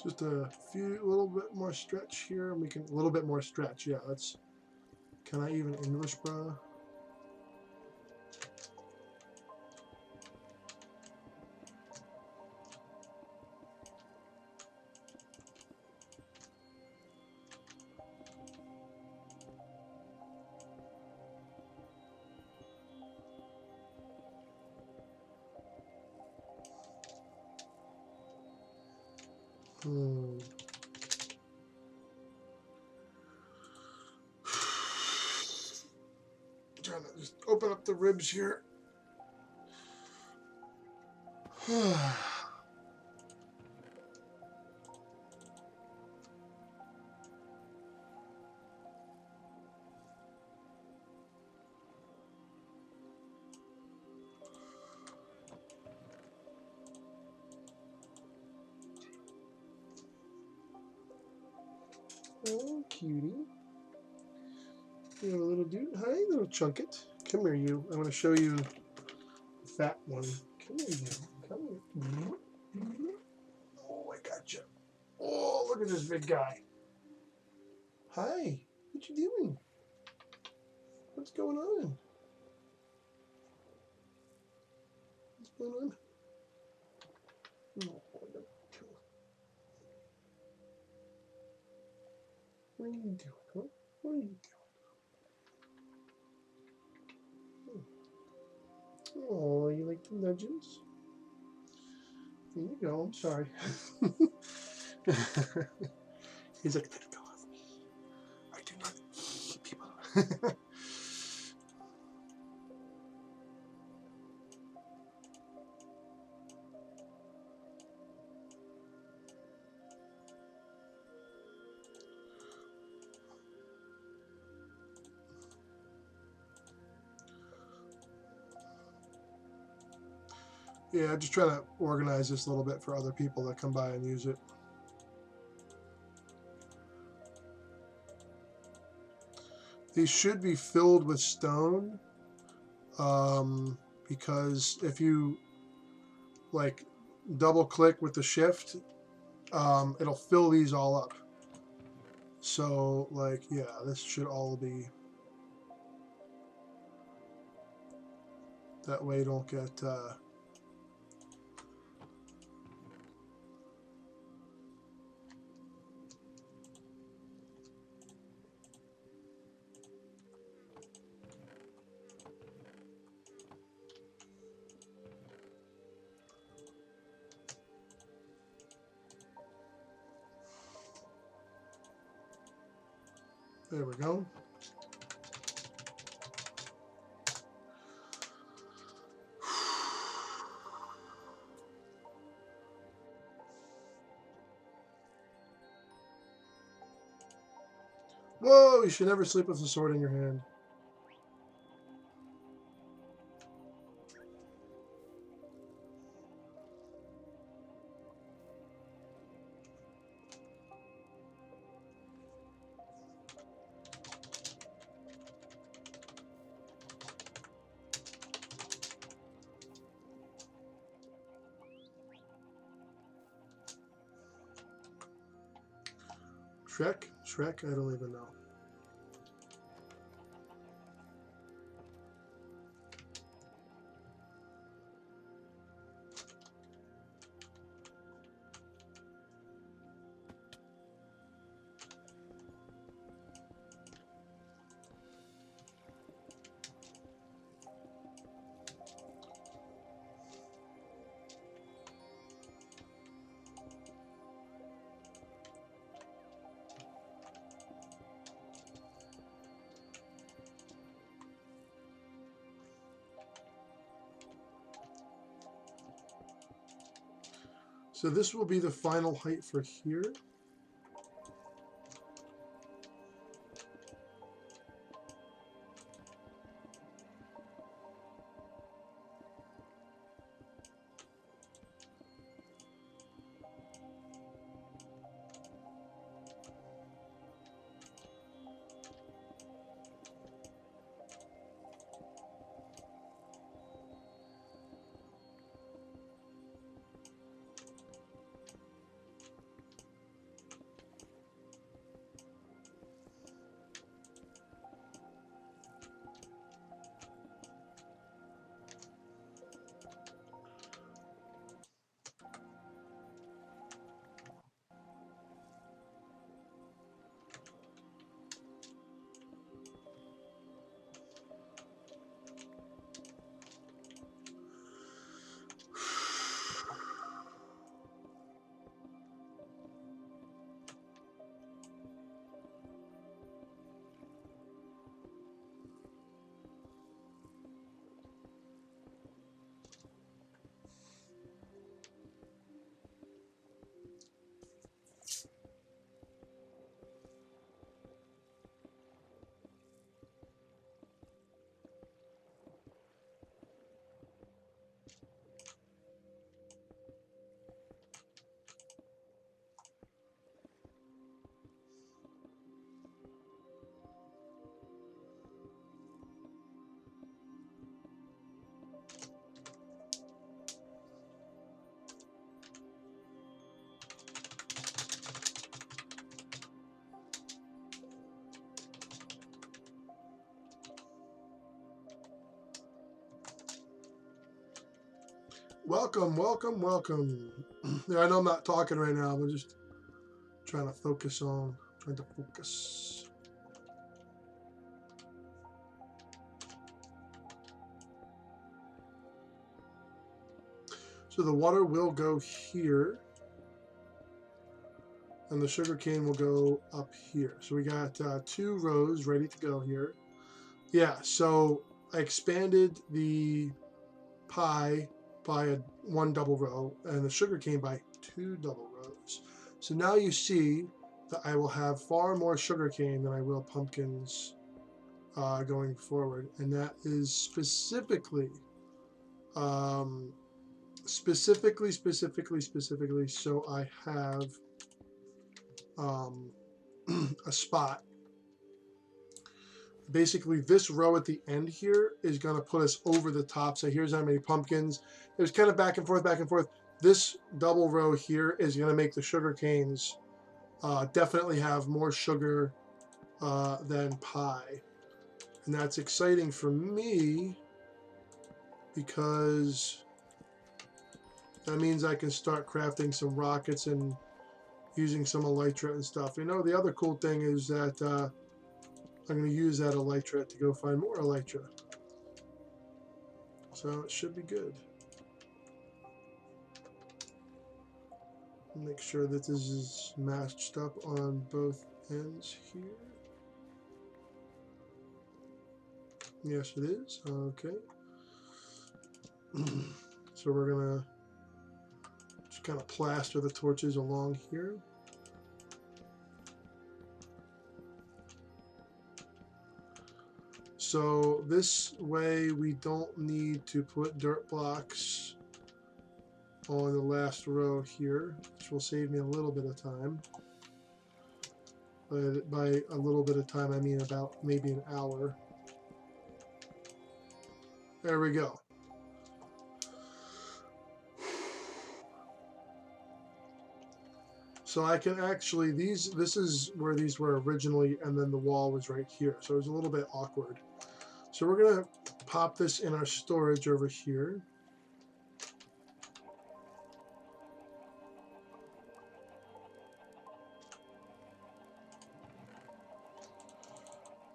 [SPEAKER 1] Just a little bit more stretch here, and we can, a little bit more stretch, yeah, that's, can I even English, bro? Trying to just open up the ribs here. Oh, cutie. You know, little dude. Hi, little chunket. Come here, you. I want to show you the fat one. Come here, you. Come here. Oh, I got you. Oh, look at this big guy. Hi. What you doing? What's going on? What's going on? Oh, what are you doing, huh? What are you doing? Oh, you like the nudges? There you go. I'm sorry. He's like, let go of me. I do not eat people. Yeah, just trying to organize this a little bit for other people that come by and use it. These should be filled with stone, because if you like double click with the shift, it'll fill these all up. So like, yeah, this should all be, that way you don't get there we go. Whoa, you should never sleep with a sword in your hand. Shrek? I don't even know. So this will be the final height for here. Welcome, welcome, welcome. Yeah, I know I'm not talking right now, but just trying to focus. So the water will go here, and the sugar cane will go up here. So we got 2 rows ready to go here. Yeah, so I expanded the pie by 1 double row and the sugar cane by 2 double rows. So now you see that I will have far more sugar cane than I will pumpkins going forward, and that is specifically so I have a spot. Basically, this row at the end here is going to put us over the top. So here's how many pumpkins. There's kind of back and forth, back and forth. This double row here is going to make the sugar canes definitely have more sugar than pie. And that's exciting for me because that means I can start crafting some rockets and using some elytra and stuff. You know, the other cool thing is that I'm going to use that elytra to go find more elytra. So it should be good. Make sure that this is matched up on both ends here. Yes, it is. Okay. So we're going to just kind of plaster the torches along here. So this way we don't need to put dirt blocks on the last row here, which will save me a little bit of time. But by a little bit of time, I mean about maybe an hour. There we go. So I can actually, this is where these were originally, and then the wall was right here. So it was a little bit awkward. So we're going to pop this in our storage over here.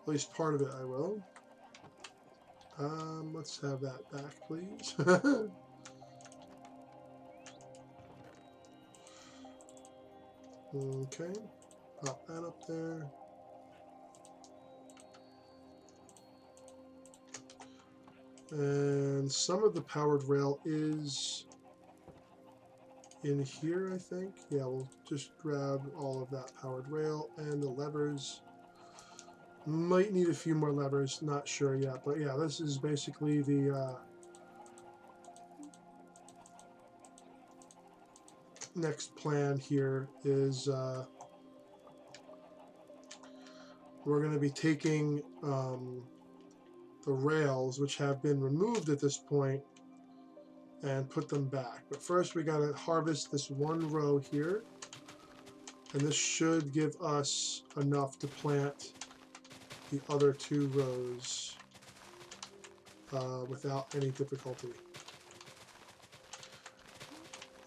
[SPEAKER 1] At least part of it I will. Let's have that back, please. Okay, pop that up there. And some of the powered rail is in here, I think. Yeah, we'll just grab all of that powered rail and the levers. Might need a few more levers, not sure yet. But yeah, this is basically the next plan here is we're going to be taking the rails, which have been removed at this point, and put them back. But first we got to harvest this 1 row here, and this should give us enough to plant the other 2 rows without any difficulty.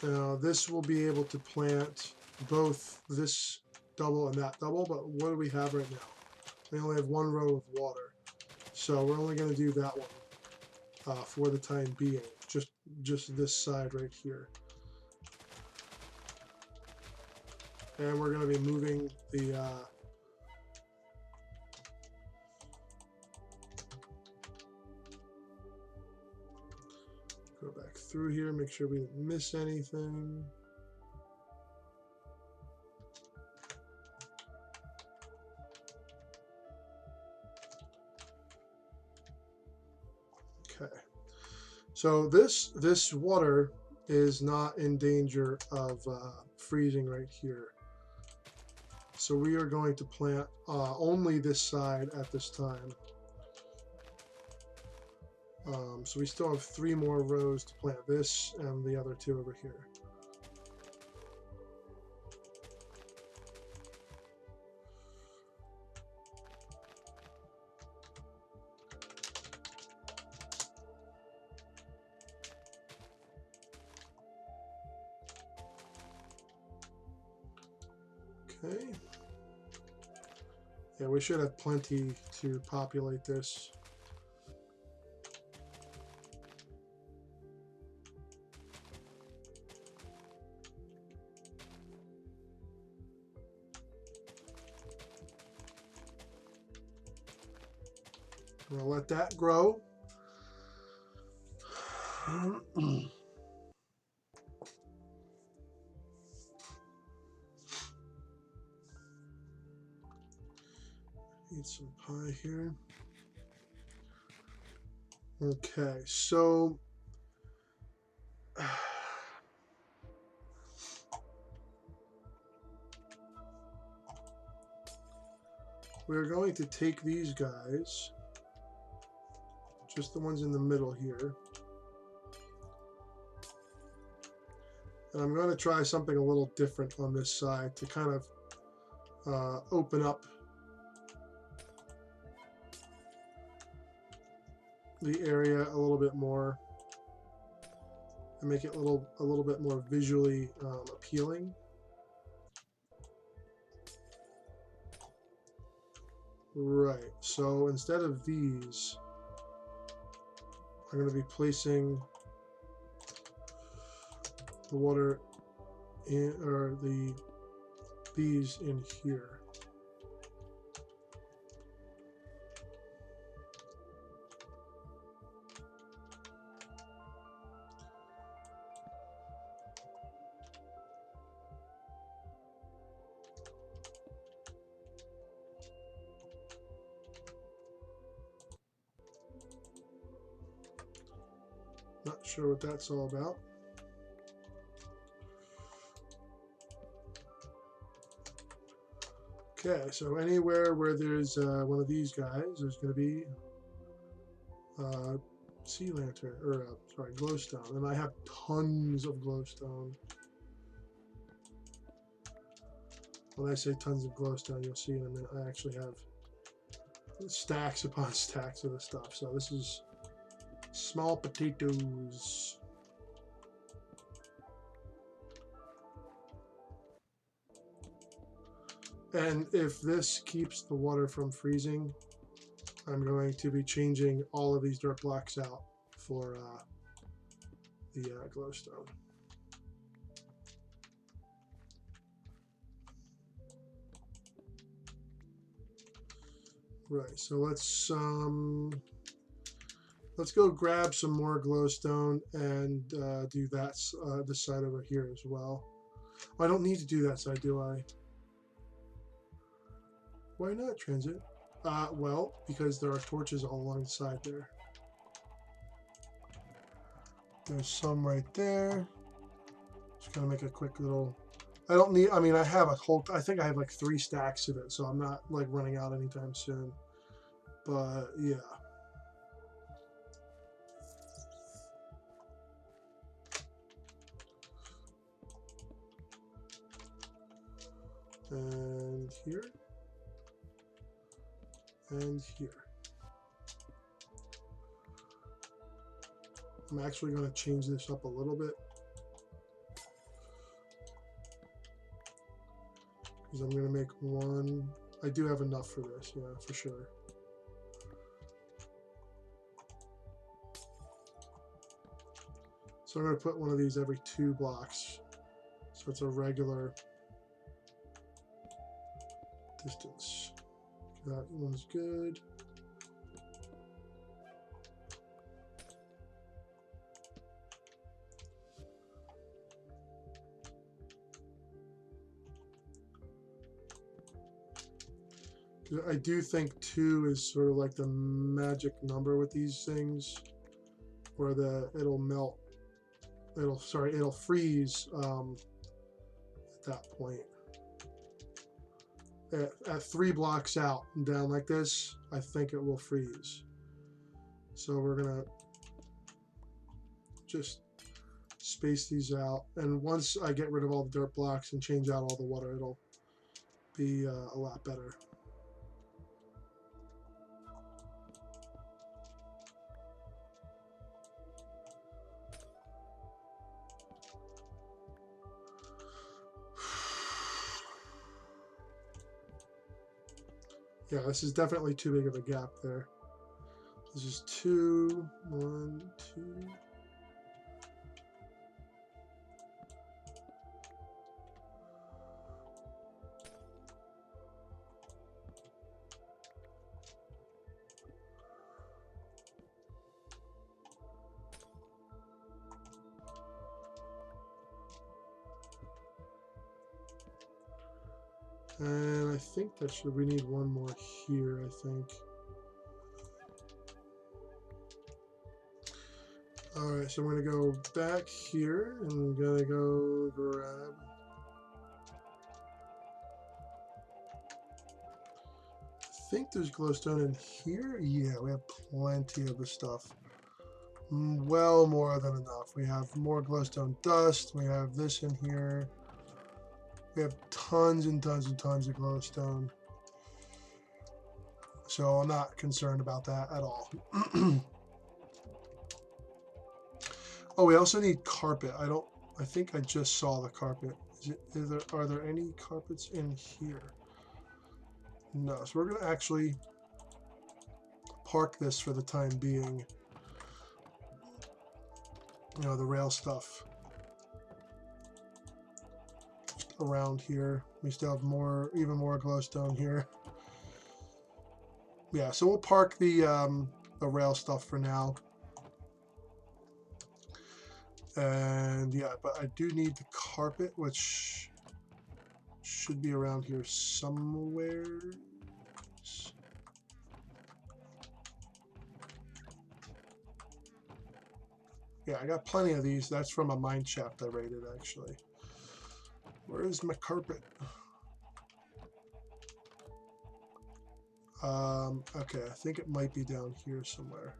[SPEAKER 1] Now this will be able to plant both this double and that double, but what do we have right now? We only have 1 row of water, so we're only going to do that one for the time being, just this side right here. And we're going to be moving the go back through here, make sure we didn't miss anything. Okay, so this water is not in danger of freezing right here. So we are going to plant only this side at this time. So we still have 3 more rows to plant, this and the other 2 over here. Okay. Yeah, we should have plenty to populate this. We'll let that grow. Eat some pie here. Okay, so we're going to take these guys, just the ones in the middle here, and I'm going to try something a little different on this side to kind of open up the area a little bit more and make it a little bit more visually appealing. Right, so instead of these, I'm going to be placing the water in, or these in here. Not sure what that's all about. Okay, so anywhere where there's one of these guys, there's going to be sea lantern, or sorry, glowstone, and I have tons of glowstone. When I say tons of glowstone, you'll see in a minute, I actually have stacks upon stacks of the stuff. So this is small potatoes. And if this keeps the water from freezing, I'm going to be changing all of these dirt blocks out for the glowstone. Right, so let's go grab some more glowstone and do that this side over here as well. I don't need to do that side, do I? Why not, Transit? Well, because there are torches all along the side there. There's some right there. Just gonna make a quick little. I don't need. I mean, I have a whole. I think I have like 3 stacks of it, so I'm not like running out anytime soon. But yeah. And here. And here. I'm actually going to change this up a little bit, because I'm going to make one. I do have enough for this, yeah, for sure. So I'm going to put one of these every 2 blocks, so it's a regular distance. That one's good. I do think 2 is sort of like the magic number with these things, where it'll melt. It'll freeze at that point. At 3 blocks out and down like this, I think it will freeze. So we're gonna just space these out, and once I get rid of all the dirt blocks and change out all the water, it'll be a lot better. Yeah, this is definitely too big of a gap there. This is 2, 1, 2. And I think that we need one more here, I think. Alright, so I'm going to go back here and I'm going to go grab. I think there's glowstone in here. Yeah, we have plenty of the stuff. Well, more than enough. We have more glowstone dust. We have this in here. We have tons and tons and tons of glowstone. So I'm not concerned about that at all. Oh, we also need carpet. I think I just saw the carpet. Are there any carpets in here? No, so we're going to actually park this for the time being. You know, the rail stuff just around here. We still have even more glowstone here. Yeah, so we'll park the rail stuff for now. And yeah, but I do need the carpet, which should be around here somewhere. Yeah, I got plenty of these. That's from a mine shaft I raided, actually. Where is my carpet? Okay, I think it might be down here somewhere.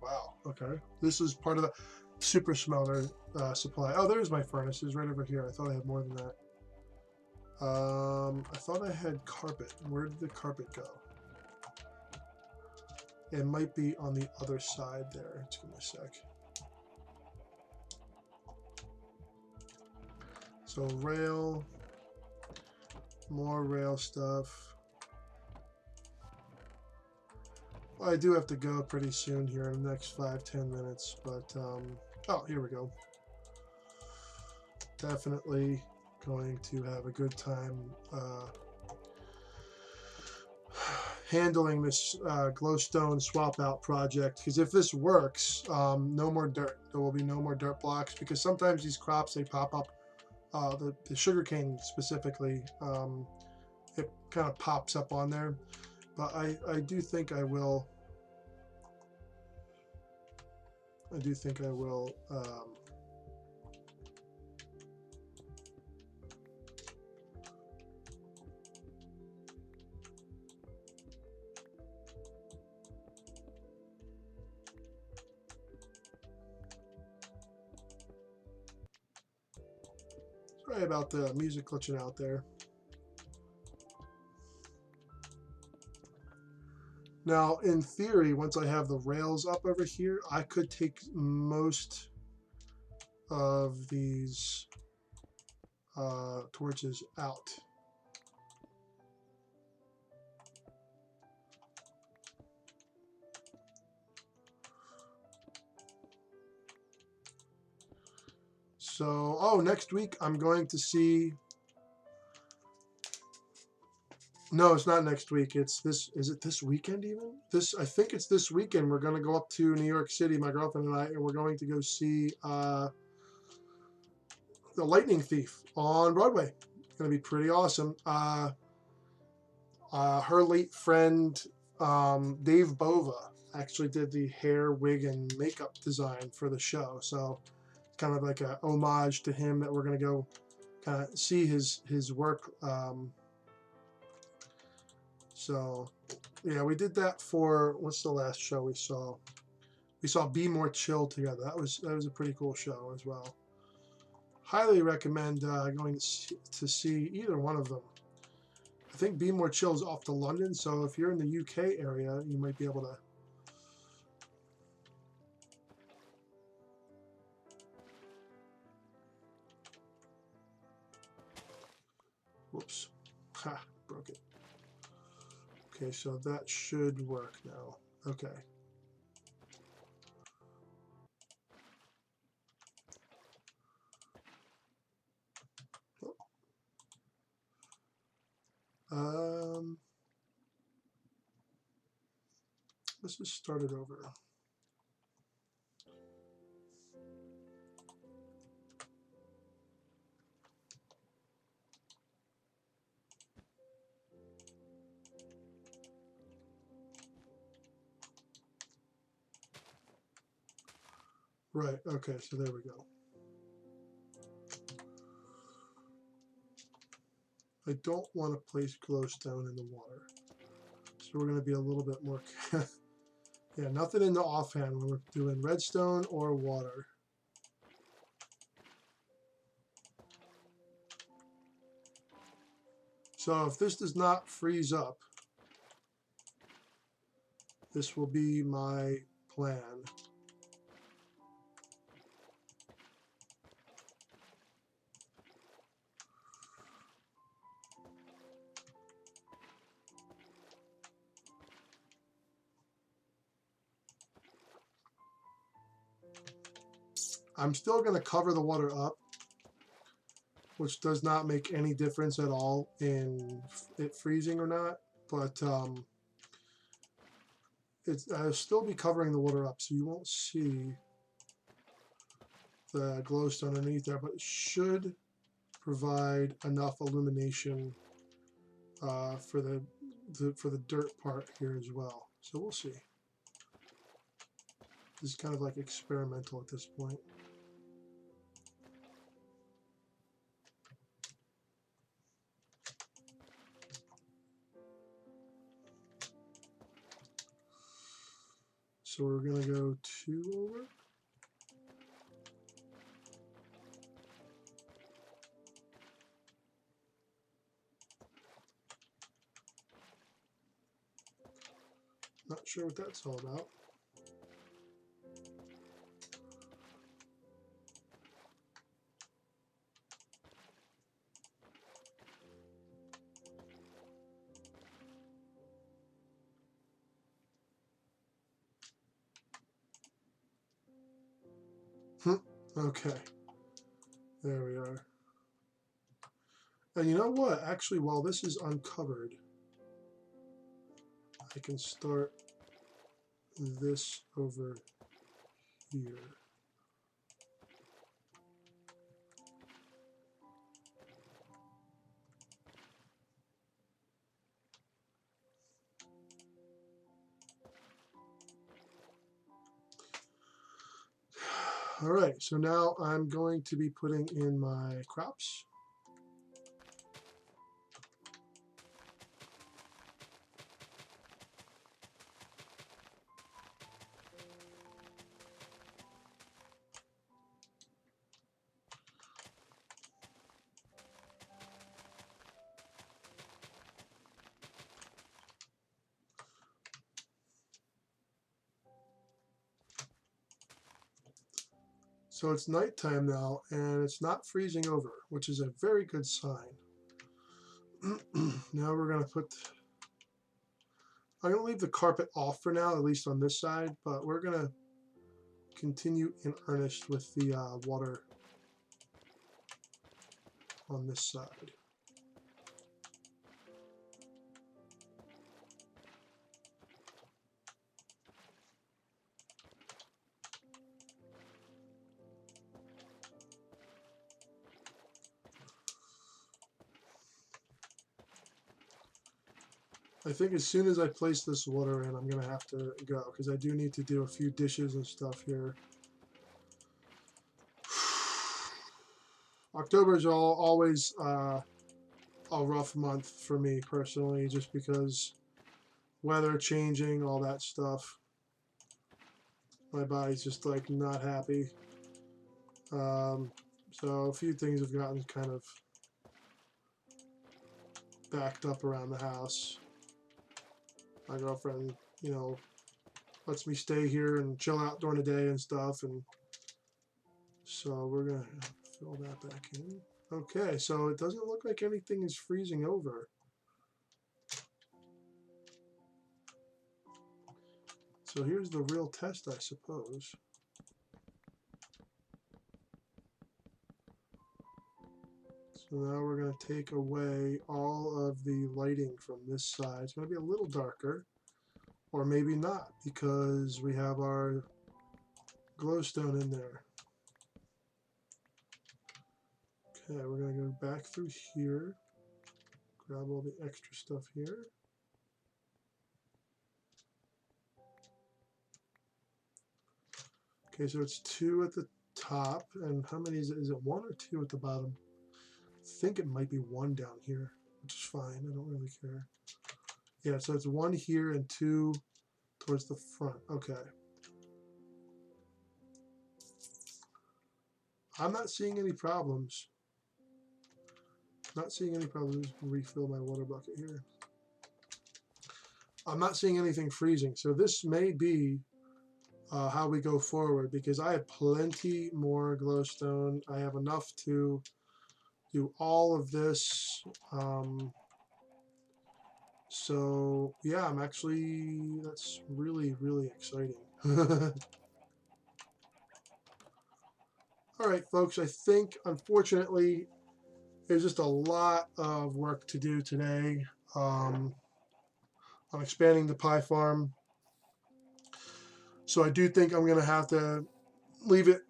[SPEAKER 1] Wow, okay. This is part of the super smelter supply. Oh, there's my furnaces right over here. I thought I had more than that. I thought I had carpet. Where did the carpet go? It might be on the other side there. Just give me a sec. So rail, more rail stuff. Well, I do have to go pretty soon here in the next 5-10 minutes, but oh, here we go. Definitely going to have a good time handling this glowstone swap out project, because if this works, no more dirt. There will be no more dirt blocks, because sometimes these crops, they pop up. The sugarcane specifically, it kind of pops up on there. But I do think I will. I do think I will. Sorry about the music glitching out there. Now, in theory, once I have the rails up over here, I could take most of these torches out. So, oh, next week I'm going to see. No, it's not next week. It's this. Is it this weekend even? I think it's this weekend. We're going to go up to New York City, my girlfriend and I, and we're going to go see The Lightning Thief on Broadway. It's going to be pretty awesome. Her late friend, Dave Bova, actually did the hair, wig, and makeup design for the show. So it's kind of like a homage to him that we're going to go kind of see his work. So, yeah, we did that for, what's the last show we saw? We saw Be More Chill together. That was a pretty cool show as well. Highly recommend going to see either one of them. I think Be More Chill is off to London, so if you're in the UK area, you might be able to. Whoops. Ha, broke it. Okay, so that should work now. Okay. Let's just start it over. Right, okay, so there we go. I don't want to place glowstone in the water. So we're going to be a little bit more... yeah, nothing in the offhand when we're doing redstone or water. So if this does not freeze up, this will be my plan. I'm still going to cover the water up, which does not make any difference at all in it freezing or not, but I'll still be covering the water up, so you won't see the glowstone underneath there, but it should provide enough illumination for the dirt part here as well. So we'll see. This is kind of like experimental at this point. So we're going to go 2 over. Not sure what that's all about. Okay, there we are. And you know what? Actually, while this is uncovered, I can start this over here. All right, so now I'm going to be putting in my crops. So it's nighttime now, and it's not freezing over, which is a very good sign. Now we're going to I'm going to leave the carpet off for now, at least on this side, but we're going to continue in earnest with the water on this side. I think as soon as I place this water in, I'm going to have to go, because I do need to do a few dishes and stuff here. October is always a rough month for me personally, just because weather changing, all that stuff. My body's just like not happy. So a few things have gotten kind of backed up around the house. My girlfriend, you know, lets me stay here and chill out during the day and stuff, and so we're gonna fill that back in. Okay, so it doesn't look like anything is freezing over. So here's the real test, I suppose. So now we're going to take away all of the lighting from this side. It's going to be a little darker, or maybe not, because we have our glowstone in there. Okay, we're going to go back through here, grab all the extra stuff here. Okay, so it's 2 at the top, and how many is it? Is it 1 or 2 at the bottom? I think it might be 1 down here, which is fine. I don't really care. Yeah, so it's 1 here and 2 towards the front. Okay. I'm not seeing any problems. Not seeing any problems. Refill my water bucket here. I'm not seeing anything freezing, so this may be how we go forward, because I have plenty more glowstone. I have enough to do all of this. So yeah, I'm actually, that's really, really exciting. All right, folks, I think unfortunately there's just a lot of work to do today on expanding the pie farm. So I do think I'm going to have to leave it.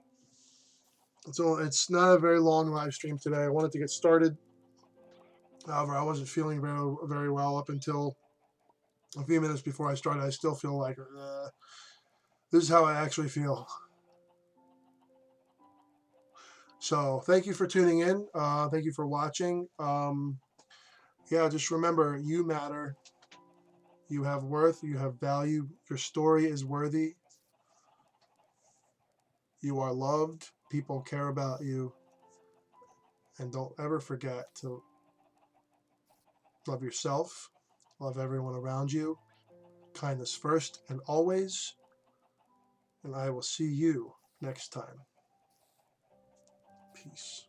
[SPEAKER 1] So it's not a very long live stream today. I wanted to get started. However, I wasn't feeling very, very well up until a few minutes before I started. I still feel like this is how I actually feel. So thank you for tuning in. Thank you for watching. Yeah, just remember, you matter. You have worth. You have value. Your story is worthy. You are loved. People care about you. And don't ever forget to love yourself, love everyone around you, kindness first and always. And I will see you next time. Peace.